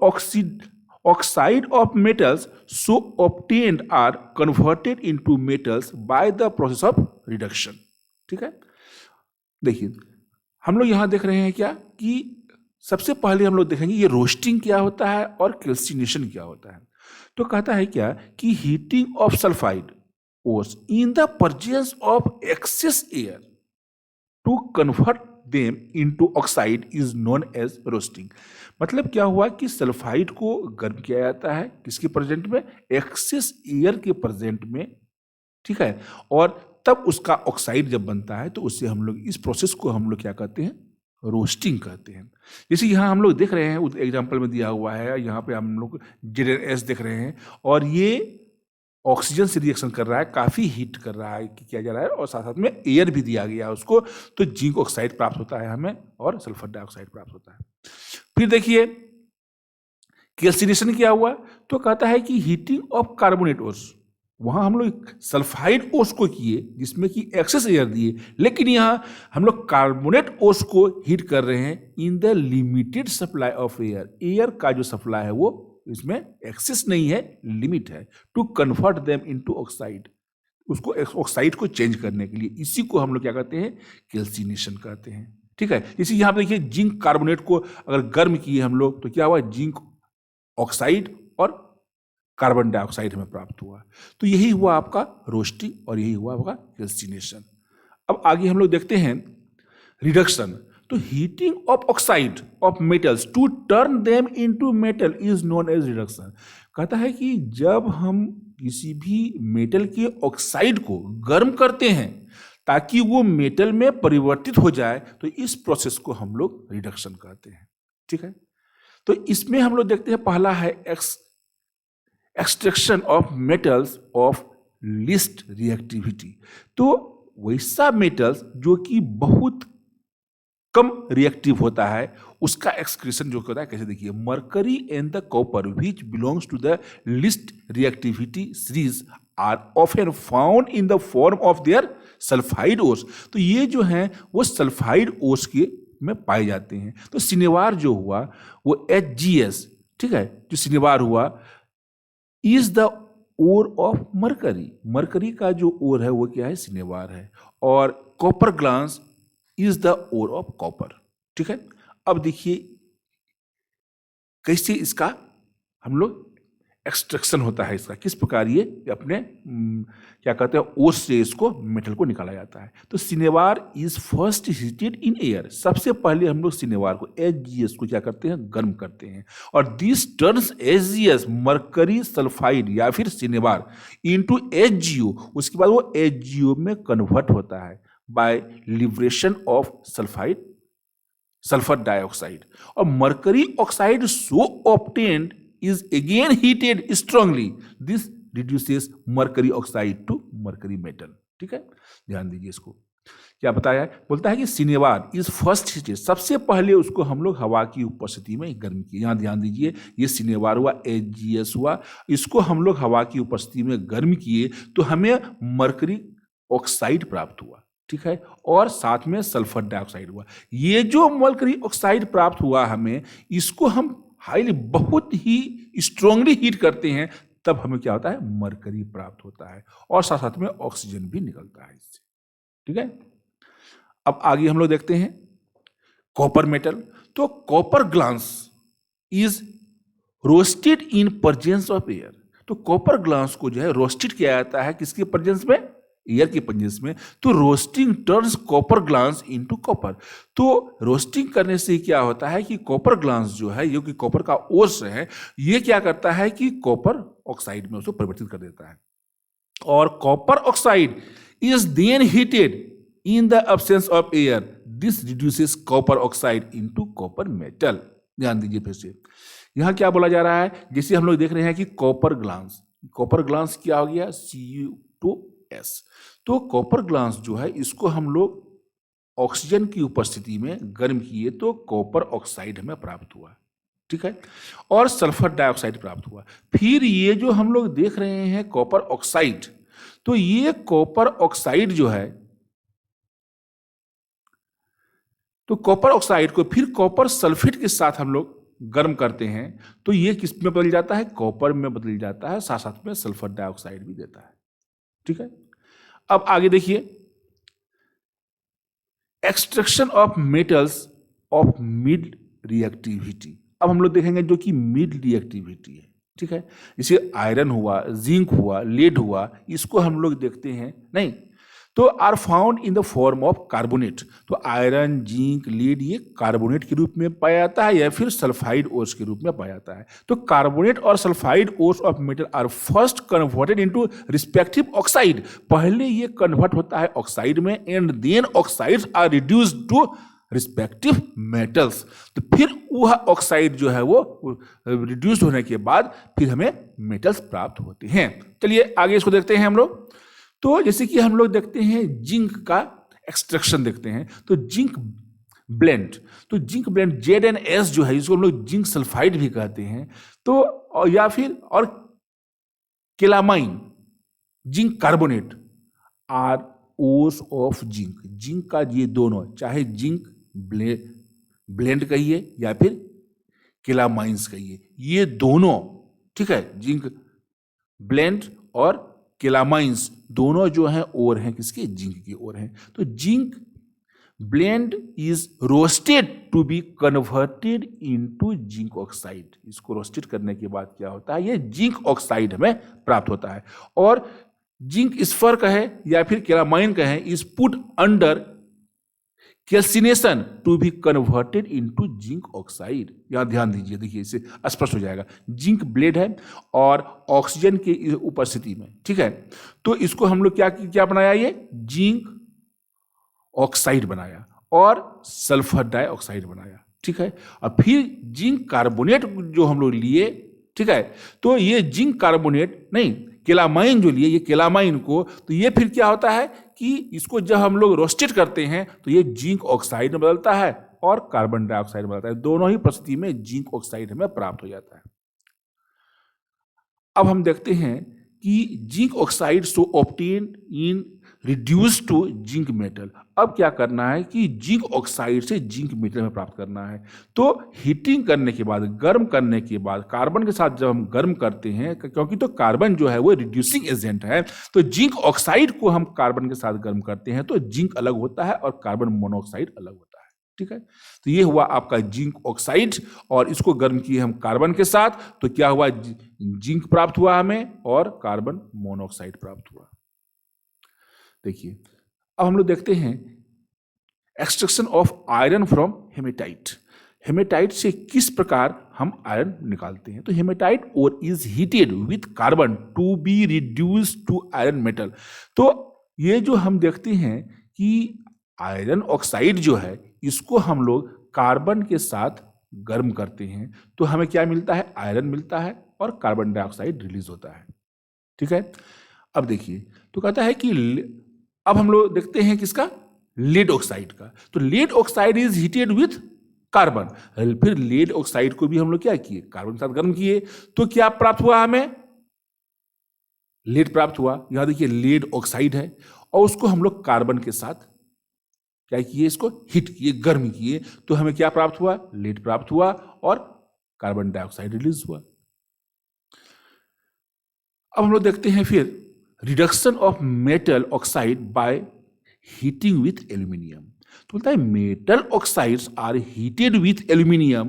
oxide of metals so obtained are converted into metals by the process of reduction. ठीक है, देखिए हम लोग यहां देख रहे हैं क्या कि सबसे पहले हम लोग देखेंगे ये रोस्टिंग क्या होता है और कैल्सिनेशन क्या होता है। तो कहता है क्या कि heating of sulphide ores in the presence of excess air to convert them into oxide is known as roasting. मतलब क्या हुआ कि सल्फाइड को गर्म किया जाता है किसके प्रेजेंट में, एक्सेस एयर के प्रेजेंट में। ठीक है, और तब उसका ऑक्साइड जब बनता है तो उससे हम लोग इस प्रोसेस को हम लोग क्या कहते हैं, रोस्टिंग कहते हैं। जैसे यहाँ हम लोग देख रहे हैं एग्जाम्पल में दिया हुआ है, यहाँ पे हम लोग ZnS देख रहे हैं और ये ऑक्सीजन से रिएक्शन कर रहा है, काफी हीट कर रहा है, किया जा रहा है, और साथ साथ में एयर भी दिया गया है उसको, तो जिंक ऑक्साइड प्राप्त होता है हमें और सल्फर डाइऑक्साइड प्राप्त होता है। फिर देखिए कैल्सिनेशन क्या हुआ, तो कहता है कि हीटिंग ऑफ कार्बोनेट ओस, वहां हम लोग सल्फाइड ओस को किए जिसमें कि एक्सेस एयर दिए, लेकिन यहाँ हम लोग कार्बोनेट ओस को हीट कर रहे हैं in the limited supply of air. Air का जो सप्लाई है वो इसमें एक्सेस नहीं है, लिमिट है, to convert them into oxide, उसको ऑक्साइड को चेंज करने के लिए। इसी को हम लोग क्या कहते हैं, कैल्सिनेशन कहते हैं। ठीक है, इसी यहाँ पे देखिए जिंक कार्बोनेट को अगर गर्म किए हम लोग तो क्या हुआ, जिंक ऑक्साइड और कार्बन डाइऑक्साइड हमें प्राप्त हुआ। तो यही हुआ आपका रोस्टिंग और यही हुआ आपका कैल्सिनेशन। अब आगे हम लोग देखते हैं रिडक्शन। तो heating of oxide of metals to turn them into metal is known as reduction. कहता है कि जब हम किसी भी मेटल के ऑक्साइड को गर्म करते हैं ताकि वो मेटल में परिवर्तित हो जाए, तो इस प्रोसेस को हम लोग रिडक्शन कहते हैं। ठीक है, तो इसमें हम लोग देखते हैं पहला है extraction of metals of list reactivity. तो वैसा मेटल्स जो कि बहुत कम रिएक्टिव होता है उसका एक्सक्रीशन जो होता है कैसे, देखिए mercury and the copper which belongs to the list reactivity series are often found in the form of their sulphide ores. तो ये जो हैं वो सल्फाइड ओस के में पाए जाते हैं। तो सिनेवार जो हुआ वो HgS, ठीक है, जो सिनेवार हुआ is the ore of mercury. Mercury का जो ओर है वो क्या है, सिनेवार है, और copper glance is the ore of copper. ठीक है, अब देखिए कैसे इसका हम लोग एक्सट्रैक्शन होता है इसका, किस प्रकार ये अपने क्या कहते हैं ओस से इसको मेटल को निकाला जाता है। तो cinnabar is first heated in air. सबसे पहले हम लोग सिनेवार को HgS को क्या करते हैं, गर्म करते हैं, और this turns HgS mercury sulphide या फिर सिनेवार इनटू HgO। उसके बाद वो HgO में कन्वर्ट होता है by liberation of sulphur dioxide, और mercury oxide so obtained is again heated strongly. This reduces mercury oxide to mercury metal. ठीक है, ध्यान दीजिए इसको क्या बताया है, बोलता है कि सिनेवार इज फर्स्ट हीटेड, सबसे पहले उसको हम लोग हवा की उपस्थिति में गर्म किए। यहाँ ध्यान दीजिए ये सिनेवार हुआ, HgS हुआ, इसको हम लोग हवा की उपस्थिति में गर्म किए तो हमें मरकरी ऑक्साइड प्राप्त हुआ। ठीक है, और साथ में सल्फर डाइऑक्साइड हुआ। ये जो मरकरी ऑक्साइड प्राप्त हुआ हमें, इसको हम हाईली बहुत ही स्ट्रांगली हीट करते हैं, तब हमें क्या होता है, मरकरी प्राप्त होता है, और साथ साथ में ऑक्सीजन भी निकलता है इससे। ठीक है, अब आगे हम लोग देखते हैं कॉपर मेटल। तो copper glance is roasted in presence of air. तो कॉपर ग्लास को जो है रोस्टेड किया जाता है किसके प्रेजेंस में, एयर के प्रेजेंस में। तो roasting turns copper glass into copper. तो रोस्टिंग करने से क्या होता है कि कॉपर ग्लास जो है, ये कि कॉपर का ओस है, ये क्या करता है कि कॉपर ऑक्साइड में उसको परिवर्तित कर देता है, और copper oxide is then heated in the absence of air. This reduces copper oxide into copper metal. ध्यान दीजिए फिर से, यहां क्या बोला जा रहा है, जैसे हम लोग देख रहे हैं कि कॉपर ग्लास क्या हो गया, Cu2S। तो कॉपर ग्लास जो है इसको हम लोग ऑक्सीजन की उपस्थिति में गर्म किए तो कॉपर ऑक्साइड हमें प्राप्त हुआ। ठीक है, और सल्फर डाइऑक्साइड प्राप्त हुआ। फिर ये जो हम लोग देख रहे हैं कॉपर ऑक्साइड, तो ये कॉपर ऑक्साइड जो है, तो कॉपर ऑक्साइड को फिर कॉपर सल्फेट के साथ हम लोग गर्म करते हैं तो ये किस में बदल जाता है, कॉपर में बदल जाता है, साथ साथ में सल्फर डाइऑक्साइड भी देता है। ठीक है, अब आगे देखिए extraction of metals of mid reactivity. अब हम लोग देखेंगे जो कि मिड रिएक्टिविटी है। ठीक है, जैसे आयरन हुआ, जिंक हुआ, लेड हुआ, इसको हम लोग देखते हैं नहीं, तो are found in the form of carbonate. तो आयरन, जिंक, लीड ये कार्बोनेट के रूप में पाया जाता है या फिर सल्फाइड ओस के रूप में पाया जाता है। तो कार्बोनेट और sulphide ores of metal are first converted into respective oxide. पहले ये कन्वर्ट होता है ऑक्साइड में, and then oxides are reduced to respective metals. तो फिर वह ऑक्साइड जो है वो रिड्यूस होने के बाद फिर हमें मेटल्स प्राप्त होते हैं। चलिए आगे इसको देखते हैं हम लोग। तो जैसे कि हम लोग देखते हैं जिंक का एक्सट्रैक्शन देखते हैं, तो जिंक ब्लेंड, तो जिंक ब्लेंड ZnS जो है, इसको हम लोग जिंक सल्फाइड भी कहते हैं, तो या फिर और केलामाइन, जिंक कार्बोनेट आर ओस ऑफ जिंक। जिंक का ये दोनों, चाहे जिंक ब्लेंड कहिए या फिर केलामाइंस कहिए, ये दोनों, ठीक है, जिंक ब्लेंड और केलामाइंस दोनों जो हैं ओर हैं किसके, जिंक की ओर हैं। तो zinc blende is roasted to be converted into zinc oxide. इसको रोस्टेड करने के बाद क्या होता है, ये जिंक ऑक्साइड हमें प्राप्त होता है। और जिंक स्फर कहे या फिर केलामाइन कहे, is put under calcination to be converted into zinc oxide. यहां ध्यान दीजिए, देखिए इससे स्पष्ट हो जाएगा। जिंक ब्लेड है और ऑक्सीजन की उपस्थिति में, ठीक है, तो इसको हम लोग क्या बनाया, ये जिंक ऑक्साइड बनाया और सल्फर डाइऑक्साइड बनाया, ठीक है। और फिर जिंक कार्बोनेट जो हम लोग लिए, ठीक है, तो ये जिंक कार्बोनेट नहीं, केलामाइन जो लिए, ये केलामाइन को, तो ये फिर क्या होता है कि इसको जब हम लोग रोस्टेड करते हैं तो ये जिंक ऑक्साइड में बदलता है और कार्बन डाइऑक्साइड में बदलता है। दोनों ही परिस्थिति में जिंक ऑक्साइड हमें प्राप्त हो जाता है। अब हम देखते हैं कि zinc oxide so obtain in reduce to zinc metal. अब क्या करना है कि जिंक ऑक्साइड से जिंक मेटल में प्राप्त करना है। तो हीटिंग करने के बाद, गर्म करने के बाद, कार्बन के साथ जब हम गर्म करते हैं, क्योंकि तो कार्बन जो है वो रिड्यूसिंग एजेंट है, तो जिंक ऑक्साइड को हम कार्बन के साथ गर्म करते हैं तो जिंक अलग होता है और कार्बन मोनोऑक्साइड अलग होता है, ठीक है। तो ये हुआ आपका जिंक ऑक्साइड, और इसको गर्म किए हम कार्बन के साथ, तो क्या हुआ, जिंक प्राप्त हुआ हमें और कार्बन मोनोऑक्साइड प्राप्त हुआ। देखिए अब हम लोग देखते हैं extraction of iron from haematite. Haematite से किस प्रकार हम आयरन निकालते हैं। तो haematite ore is heated with carbon to be reduce to iron metal. तो ये जो हम देखते हैं कि आयरन ऑक्साइड जो है, इसको हम लोग कार्बन के साथ गर्म करते हैं तो हमें क्या मिलता है, आयरन मिलता है और कार्बन डाइऑक्साइड रिलीज होता है, ठीक है। अब देखिए, तो कहता है कि अब हम लोग देखते हैं किसका, लेड ऑक्साइड का। तो lead oxide is heated with carbon. फिर लेड ऑक्साइड को भी हम लोग क्या किए, कार्बन के साथ गर्म किए, तो क्या प्राप्त हुआ हमें, लेड प्राप्त हुआ। यहां देखिए लेड ऑक्साइड है और उसको हम लोग कार्बन के साथ क्या किए, इसको हीट किए, गर्म किए, तो हमें क्या प्राप्त हुआ, लेड प्राप्त हुआ और कार्बन डाइऑक्साइड रिलीज हुआ। अब हम लोग देखते हैं फिर reduction of metal oxide by heating with aluminium. तो बोलता है metal oxides are heated with aluminium.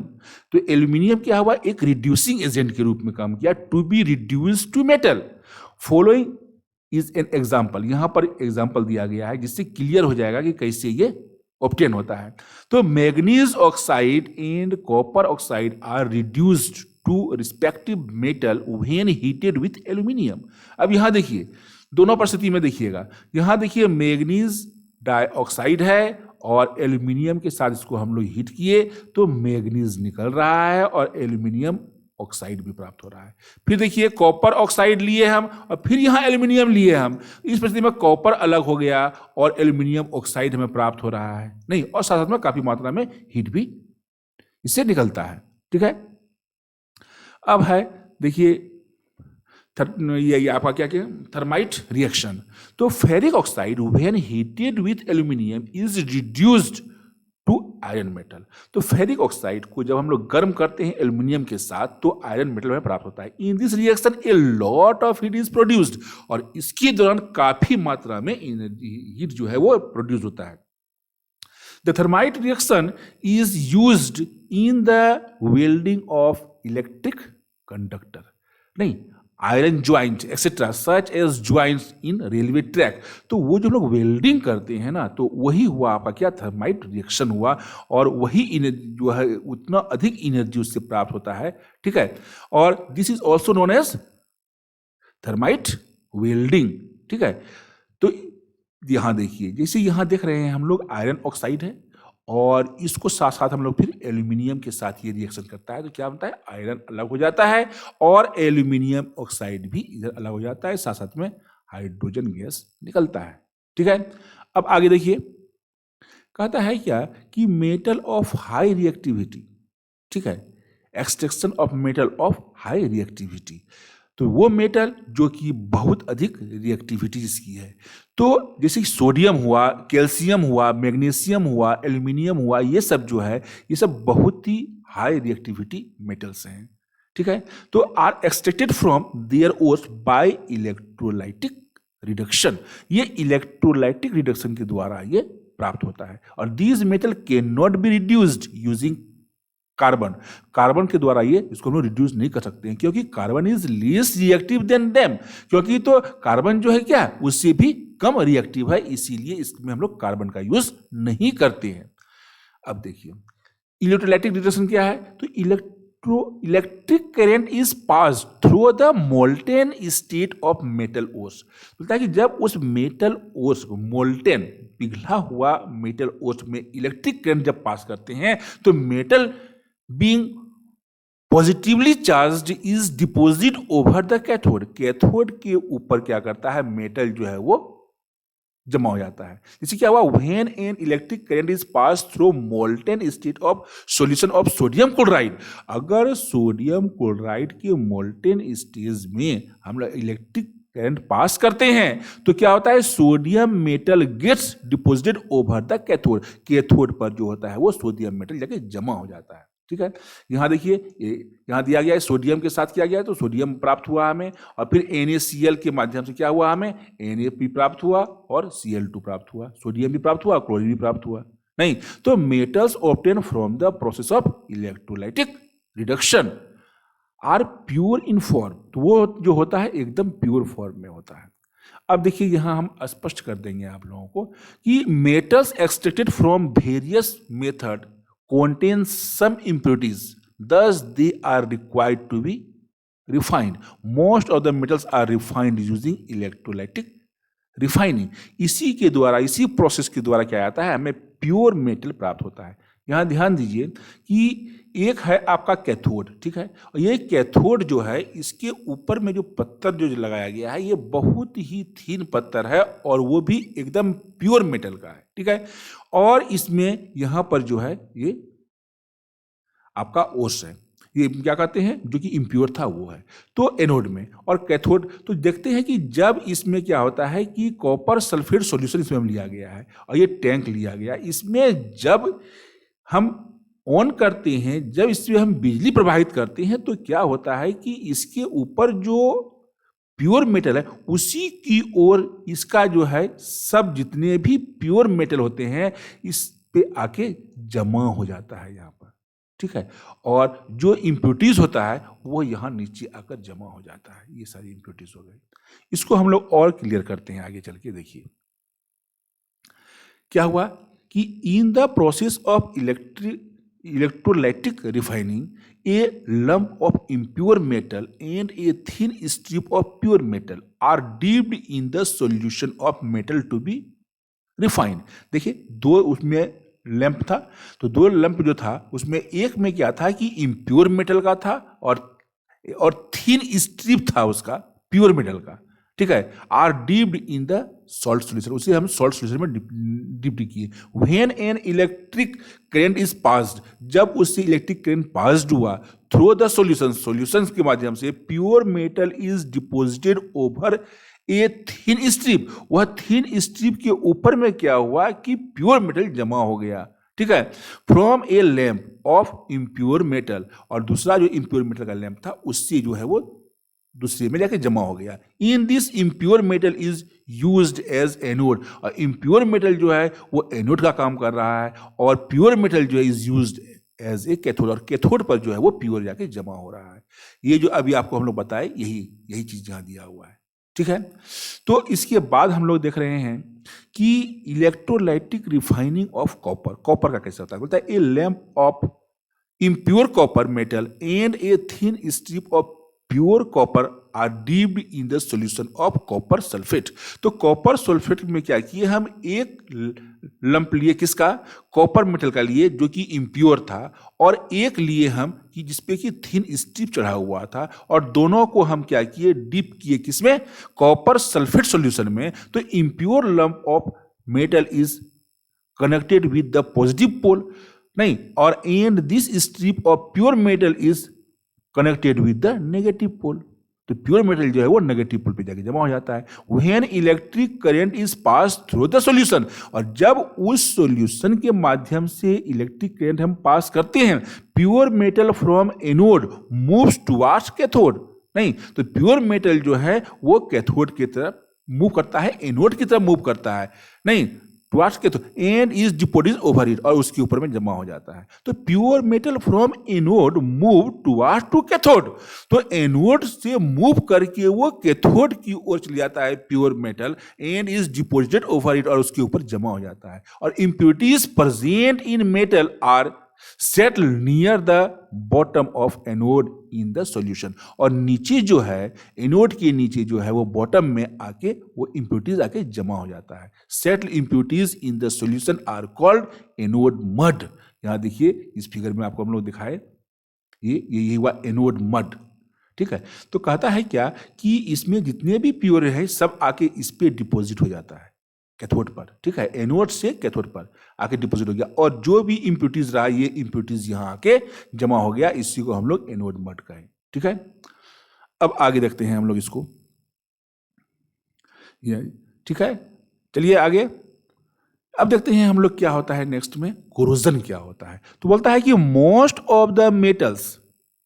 तो एल्यूमिनियम क्या हुआ, एक रिड्यूसिंग एजेंट के रूप में काम किया, to be reduce to metal. Following is an example. यहां पर एग्जाम्पल दिया गया है जिससे क्लियर हो जाएगा कि कैसे ये ऑब्टेन होता है। तो manganese oxide and copper oxide are reduced to respective metal when heated with aluminium. अब यहां देखिए, दोनों परिस्थिति में देखिएगा, यहां देखिए मैग्नीज डाइऑक्साइड है और एल्यूमिनियम के साथ इसको हम लोग हीट किए तो मैग्नीज निकल रहा है और एल्यूमिनियम ऑक्साइड भी प्राप्त हो रहा है। फिर देखिए कॉपर ऑक्साइड लिए हम और फिर यहां एल्यूमिनियम लिए हम, इस परिस्थिति में कॉपर अलग हो गया और एल्यूमिनियम ऑक्साइड हमें प्राप्त हो रहा है नहीं, और साथ साथ में काफी मात्रा में हीट भी इससे निकलता है, ठीक है। अब है देखिए ये आपका क्या थर्माइट रिएक्शन। तो ferric oxide when heated with aluminium is reduced to iron metal. तो फेरिक ऑक्साइड को जब हम लोग गर्म करते हैं एल्यूमिनियम के साथ तो आयरन मेटल में प्राप्त होता है। In this reaction a lot of heat is produced, और इसके दौरान काफी मात्रा में हीट जो है वो प्रोड्यूस होता है। The thermite reaction is used in the welding of electric conductor, नहीं iron joint etcetera such as joints in railway track. तो वो जो लोग वेल्डिंग करते हैं ना, तो वही हुआ आपका क्या, थर्माइट रिएक्शन हुआ, और वही जो है उतना अधिक एनर्जी उससे प्राप्त होता है, ठीक है। और this is also known as thermite welding, ठीक है। तो यहां देखिए, जैसे यहां देख रहे हैं हम लोग आयरन ऑक्साइड है और इसको साथ साथ हम लोग फिर एल्यूमिनियम के साथ ये रिएक्शन करता है तो क्या बनता है, आयरन अलग हो जाता है और एल्यूमिनियम ऑक्साइड भी इधर अलग हो जाता है, साथ साथ में हाइड्रोजन गैस निकलता है। ठीक है, अब आगे देखिए, कहता है क्या कि मेटल ऑफ हाई रिएक्टिविटी, ठीक है, extraction of metal of high reactivity, तो वो मेटल जो कि बहुत अधिक रिएक्टिविटी जिसकी है, तो जैसे सोडियम हुआ, कैल्शियम हुआ, मैग्नीशियम हुआ, एल्यूमिनियम हुआ, ये सब जो है ये सब बहुत ही हाई रिएक्टिविटी मेटल्स हैं। ठीक है, तो are extracted from their ores by electrolytic reduction, ये इलेक्ट्रोलाइटिक रिडक्शन के द्वारा ये प्राप्त होता है। और these metal can not be reduced using carbon, carbon के द्वारा ये इसको हम लोग रिड्यूस नहीं कर सकते हैं क्योंकि carbon is least reactive than them, क्योंकि तो कार्बन जो है क्या उससे भी कम रिएक्टिव है, इसीलिए इसमें हम लोग कार्बन का यूज नहीं करते हैं। अब देखिए इलेक्ट्रोलाइटिक रिडक्शन क्या है, तो electric current is pass through the molten state of metal ores, बोलता है कि जब उस मेटल ओर्स को मोल्टेन पिघला हुआ मेटल ओर्स में इलेक्ट्रिक करंट जब पास करते हैं तो metal being positively charged is deposit over the cathode, cathode के ऊपर क्या करता है मेटल जो है वो जमा हो जाता है। इससे क्या हुआ, when an electric current is pass through molten state of solution of sodium chloride, अगर सोडियम क्लोराइड के मोल्टेन स्टेज में हम लोग इलेक्ट्रिक करंट पास करते हैं तो क्या होता है, sodium metal gets deposited over the cathode, cathode पर जो होता है वो सोडियम मेटल जाके जमा हो जाता है। ठीक है, यहाँ देखिए यहाँ दिया गया है सोडियम के साथ किया गया है तो सोडियम प्राप्त हुआ हमें, और फिर NaCl के माध्यम से क्या हुआ हमें, Na भी प्राप्त हुआ और Cl2 प्राप्त हुआ, सोडियम भी प्राप्त हुआ, क्लोरीन भी प्राप्त हुआ। नहीं तो metals obtain from the process of electrolytic reduction are pure in form, तो वो जो होता है एकदम प्योर फॉर्म में होता है। अब देखिए यहाँ हम स्पष्ट कर देंगे आप लोगों को कि metals extracted from various method contain some impurities, thus they are required to be refined. Most of the metals are refined using electrolytic refining. इसी के द्वारा, इसी प्रोसेस के द्वारा क्या आता है, हमें प्योर मेटल प्राप्त होता है। यहाँ ध्यान दीजिए कि एक है आपका कैथोड, ठीक है, और ये कैथोड जो है इसके ऊपर में जो पत्थर जो लगाया गया है ये बहुत ही थीन पत्थर है और वो भी एकदम प्योर मेटल का है। ठीक है, और इसमें यहाँ पर जो है ये आपका ओस है, ये क्या कहते हैं जो कि इम्प्योर था वो है, तो एनोड में, और कैथोड तो देखते हैं कि जब इसमें क्या होता है कि कॉपर सल्फेट सॉल्यूशन इसमें लिया गया है और ये टैंक लिया गया, इसमें जब हम ऑन करते हैं, जब इसमें हम बिजली प्रवाहित करते हैं तो क्या होता है कि इसके ऊपर जो प्योर मेटल है उसी की ओर इसका जो है सब जितने भी प्योर मेटल होते हैं इस पे आके जमा हो जाता है यहाँ पर। ठीक है, और जो इम्प्योरिटीज होता है वो यहाँ नीचे आकर जमा हो जाता है, ये सारी इम्प्योरिटीज हो गई। इसको हम लोग और क्लियर करते हैं आगे चल के। देखिए क्या हुआ कि in the process of electrolytic refining a lump of impure metal and a thin strip of pure metal are dipped in the solution of metal to be refined. देखिए दो उसमें लैंप था, तो दो लैंप जो था उसमें एक में क्या था कि इम्प्योर मेटल का था और थिन स्ट्रिप था उसका प्योर मेटल का। ठीक है, are dipped in the salt solution, उसे हम सॉल्ट सोल्यूशन में डिप्ड किए। When an electric current is passed, जब उससे इलेक्ट्रिक करंट पास्ड हुआ थ्रू द सॉल्यूशंस के माध्यम से pure metal is deposited over a thin strip, वह थिन स्ट्रिप के ऊपर में क्या हुआ कि प्योर मेटल जमा हो गया। ठीक है, from A lamp of impure metal, और दूसरा जो इम्प्योर मेटल का लैंप था उससे जो है वो दूसरे में जाके जमा हो गया। In this impure metal is used as anode, और इम्प्योर मेटल जो है वो एनोड का काम कर रहा है और प्योर मेटल जो है is used as a cathode, और कैथोड पर जो है वो प्योर जाके जमा हो रहा है। ये जो अभी आपको हम लोग बताए यही चीज यहाँ दिया हुआ है। ठीक है, तो इसके बाद हम लोग देख रहे हैं कि electrolytic refining of copper, copper का कैसे होता है, बोलता है a lamp of impure copper metal and a thin strip of pure copper are dipped in the solution of copper sulphate. तो कॉपर सल्फेट में क्या किए, हम एक लंप लिए, किसका, कॉपर मेटल का लिए जो कि इम्प्योर था, और एक लिए हम कि जिसपे कि थिन स्ट्रिप चढ़ा हुआ था, और दोनों को हम क्या किए, डीप किए, किसमें, कॉपर सल्फेट सॉल्यूशन में। तो impure lump of metal is connected with the positive pole, नहीं, और and this strip of pure metal is connected with the negative pole. तो प्योर मेटल जो है वो नेगेटिव पोल पे जाके जमा हो जाता है। When electric current is pass through the solution, और जब उस सॉल्यूशन के माध्यम से इलेक्ट्रिक करंट हम पास करते हैं, pure metal from anode moves towards cathode, नहीं, तो प्योर मेटल जो है वो कैथोड की तरफ मूव करता है, एनोड की तरफ मूव करता है, नहीं, towards cathode, and is deposit over it, और उसके ऊपर में जमा हो जाता है। तो pure metal from anode move towards to cathode, तो एनोड से मूव करके वो कैथोड की ओर चले जाता है pure metal, and is deposited over it, और उसके ऊपर जमा हो जाता है। और impurities present in metal are settle near the bottom of anode in the solution, और नीचे जो है, एनोड के नीचे जो है वो बॉटम में आके वो इम्प्योरिटीज आके जमा हो जाता है। Settle impurities in the solution are called anode mud. यहां देखिए इस फिगर में आपको हम लोग दिखाए, ये हुआ एनोड मड, ठीक है। तो कहता है क्या कि इसमें जितने भी प्योर है सब आके इस पे डिपॉजिट हो जाता है कैथोड पर, ठीक है, एनोड से कैथोड पर आके डिपॉजिट हो गया, और जो भी इम्प्योरिटीज रहा ये इम्प्योरिटीज यहां आके जमा हो गया, इसी को हम लोग एनोड मड कहें, ठीक है। अब आगे देखते हैं हम लोग इसको, ठीक है, चलिए आगे। अब देखते हैं हम लोग क्या होता है नेक्स्ट में, कोरोजन क्या होता है। तो बोलता है कि most of the metals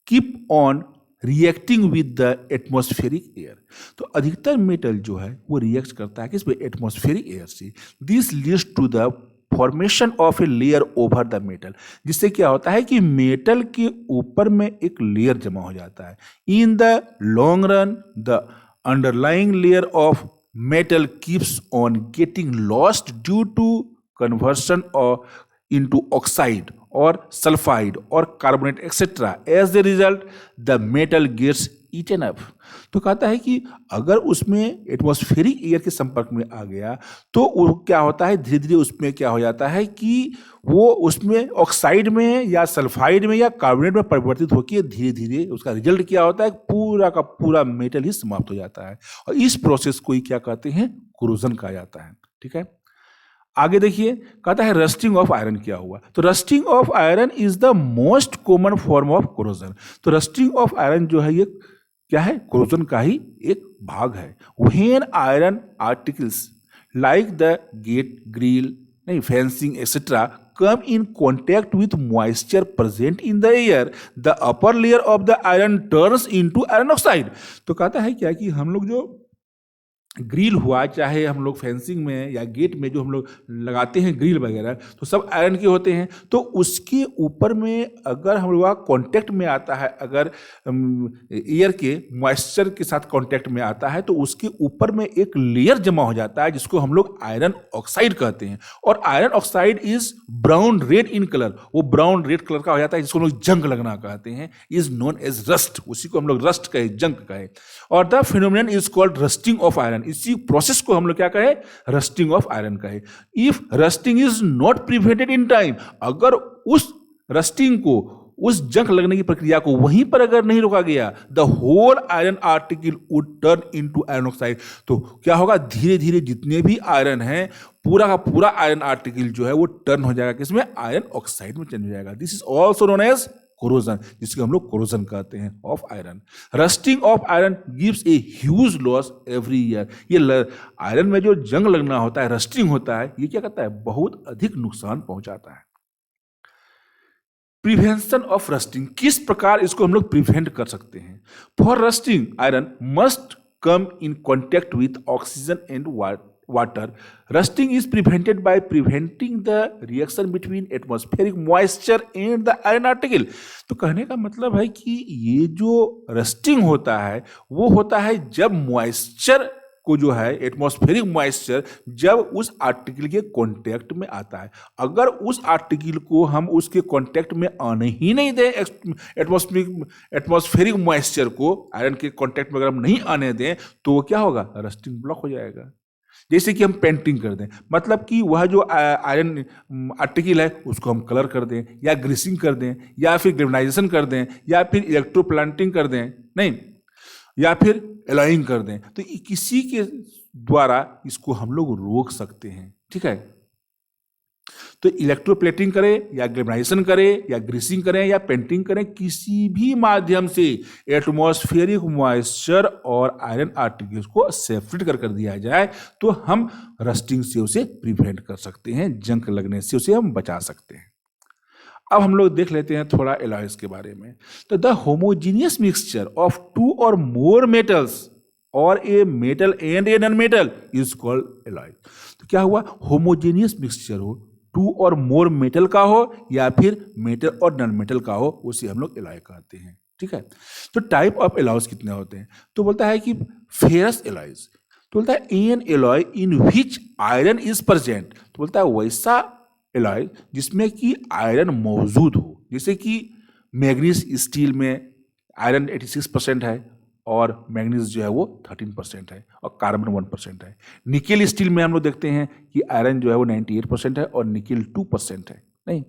keep on reacting with the atmospheric air. तो अधिकतर मेटल जो है वो रिएक्ट करता है किस पे, एटमॉस्फेरिक एयर से। This leads to the formation of a layer over the metal, जिससे क्या होता है कि मेटल के ऊपर में एक लेयर जमा हो जाता है। In the long run the underlying layer of metal keeps on getting lost due to conversion into oxide or sulfide or carbonate etc. As a result, the metal gets eaten up. तो कहता है कि अगर उसमें atmospheric air के संपर्क में आ गया तो वो क्या होता है, धीरे धीरे उसमें क्या हो जाता है कि वो उसमें ऑक्साइड में या सल्फाइड में या कार्बोनेट में परिवर्तित होकर धीरे धीरे उसका रिजल्ट क्या होता है, पूरा का पूरा मेटल ही समाप्त हो जाता है। और इस प्रोसेस को ही क्या कहते हैं, कोरोजन कहा जाता है, ठीक है। आगे देखिए, कहता है रस्टिंग ऑफ आयरन क्या हुआ। तो rusting of iron is the most common form of corrosion. तो रस्टिंग ऑफ आयरन जो है ये क्या है, कोरोजन का ही एक भाग है। When iron articles like the gate, grill, नहीं, fencing etcetera come in contact with moisture present in the air, the upper layer of the iron turns into iron oxide। तो कहता है क्या कि हम लोग जो ग्रिल हुआ, चाहे हम लोग फेंसिंग में या गेट में जो हम लोग लगाते हैं ग्रिल वगैरह, तो सब आयरन के होते हैं। तो उसके ऊपर में अगर हम लोग कांटेक्ट में आता है, अगर एयर के मॉइस्चर के साथ कांटेक्ट में आता है, तो उसके ऊपर में एक लेयर जमा हो जाता है जिसको हम लोग आयरन ऑक्साइड कहते हैं। और iron oxide is brown red in colour, वो ब्राउन रेड कलर का हो जाता है, जिसको हम लोग जंग लगना कहते हैं, इज नोन एज रस्ट, उसी को हम लोग रस्ट कहे, जंग कहे। और the phenomenon is called rusting of iron, इसी प्रोसेस को हम लोग क्या कहे, रस्टिंग ऑफ आयरन कहे। If rusting is not prevented in time, अगर उस रस्टिंग को, उस जंग लगने की प्रक्रिया को वहीं पर अगर नहीं रोका गया, the whole iron article would turn into iron oxide. तो क्या होगा, धीरे धीरे जितने भी आयरन हैं, पूरा का पूरा आयरन आर्टिकल जो है वो टर्न हो जाएगा किसमें, आयरन ऑक्साइड में चेंज हो जाएगा। This is also known as corrosion, जिसको हम लोग कोरोजन कहते हैं of iron. Rusting of iron gives a huge loss every year. ये आयरन में जो जंग लगना होता है, रस्टिंग होता है, ये क्या करता है, बहुत अधिक नुकसान पहुंचाता है। प्रिवेंशन ऑफ रस्टिंग, किस प्रकार इसको हम लोग प्रिवेंट कर सकते हैं। For rusting iron must come in contact with oxygen and water. Rusting is prevented by preventing the reaction between atmospheric moisture and the iron article. तो कहने का मतलब है कि ये जो रस्टिंग होता है वो होता है जब मॉइस्चर को जो है एटमॉस्फेरिक मॉइस्चर जब उस आर्टिकल के कांटेक्ट में आता है, अगर उस आर्टिकल को हम उसके कांटेक्ट में आने ही नहीं दें, एटमॉस्फेरिक मॉइस्चर को आयरन के कांटेक्ट में अगर हम नहीं आने दें तो वो क्या होगा, रस्टिंग ब्लॉक हो जाएगा। जैसे कि हम पेंटिंग कर दें, मतलब कि वह जो आयरन आर्टिकल है उसको हम कलर कर दें या ग्रीसिंग कर दें या फिर ग्रेविनाइजेशन कर दें या फिर इलेक्ट्रोप्लांटिंग कर दें, नहीं, या फिर एलॉइंग कर दें, तो किसी के द्वारा इसको हम लोग रोक सकते हैं। ठीक है, तो इलेक्ट्रोप्लेटिंग करें या ग्लेवनाइजेशन करें या ग्रीसिंग करें या पेंटिंग करें, किसी भी माध्यम से एटमॉस्फेरिक मॉइस्चर और आयरन आर्टिकल्स को सेपरेट कर दिया जाए तो हम रस्टिंग से उसे प्रिवेंट कर सकते हैं, जंग लगने से उसे हम बचा सकते हैं। अब हम लोग देख लेते हैं थोड़ा एलॉयज के बारे में। तो the homogeneous mixture of two और मोर मेटल्स और a metal and a non metal is called alloy. तो क्या हुआ, होमोजीनियस मिक्सचर हो, टू और मोर मेटल का हो या फिर मेटल और नॉन मेटल का हो, उसे हम लोग एलॉय कहते हैं। ठीक है, तो टाइप ऑफ एलॉयज कितने होते हैं, तो बोलता है कि फेरस एलॉयज, तो बोलता है N alloy in which iron is present, तो बोलता है वैसा एलॉय जिसमें कि आयरन मौजूद हो, जैसे कि मैग्नीज स्टील में आयरन 86% है और मैग्नीज जो है वो 13% है और कार्बन 1% है। निकेल स्टील में हम लोग देखते हैं कि आयरन जो है वो 98% है और निकेल 2% है, नहीं।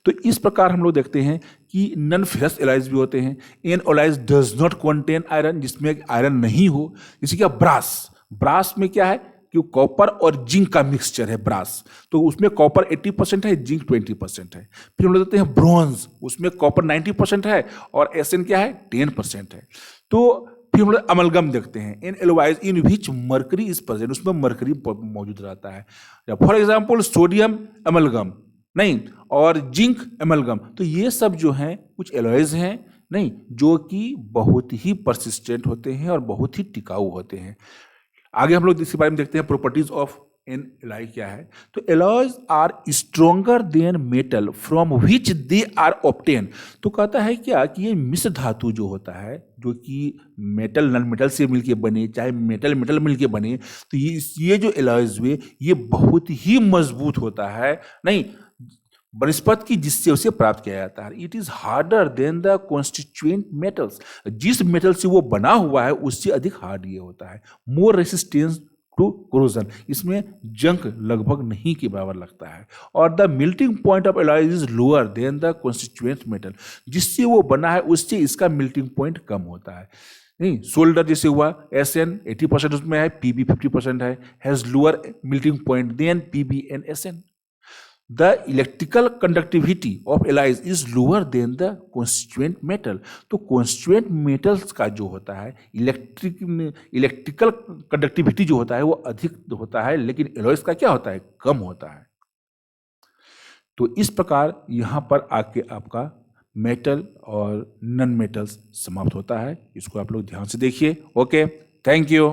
तो इस प्रकार हम लोग देखते हैं कि नॉन फेरस एलॉयज भी होते हैं। An alloys does not contain iron, जिसमें आयरन नहीं हो, जैसे कि ब्रास, ब्रास में क्या है कि कॉपर और जिंक का मिक्सचर है ब्रास, तो उसमें कॉपर 80% है, जिंक 20% है। फिर हम लोग देखते हैं ब्रॉन्ज, उसमें कॉपर 90% है और एसएन क्या है 10% है। तो फिर हम लोग अमलगम देखते हैं, in alloys in which mercury is present, उसमें मरकरी मौजूद रहता है। फॉर एग्जाम्पल सोडियम अमलगम, नहीं, और जिंक अमलगम। तो ये सब जो हैं कुछ एलॉयज हैं, नहीं, जो कि बहुत ही परसिस्टेंट होते हैं और बहुत ही टिकाऊ होते हैं। आगे हम लोग इसके बारे में देखते हैं प्रॉपर्टीज ऑफ एन एलॉय क्या है। तो alloys are stronger than metal from which they are obtain. तो कहता है क्या कि ये मिश्र धातु जो होता है, जो कि मेटल नॉन मेटल से मिलके बने चाहे मेटल मेटल मिलके बने, तो ये जो एलॉयज हुए ये बहुत ही मजबूत होता है, नहीं, बनस्पत की जिससे उसे प्राप्त किया जाता है। It is harder than the constituent metals, जिस मेटल से वो बना हुआ है उससे अधिक हार्ड ये होता है। मोर रेसिस्टेंस टू कोरोजन, इसमें जंग लगभग नहीं के बराबर लगता है। और the melting point of alloy is lower than the constituent metal, जिससे वो बना है उससे इसका मेल्टिंग पॉइंट कम होता है। नहीं, सोल्डर जैसे हुआ SN 80% उसमें है, PB 50% है, has lower melting point than PB and SN। The electrical conductivity of alloys is lower than the constituent metal। तो constituent metals का जो होता है इलेक्ट्रिकल कंडक्टिविटी जो होता है वो अधिक होता है, लेकिन एलॉयज का क्या होता है, कम होता है। तो इस प्रकार यहाँ पर आके आपका मेटल और नॉन मेटल्स समाप्त होता है। इसको आप लोग ध्यान से देखिए। Okay, thank you.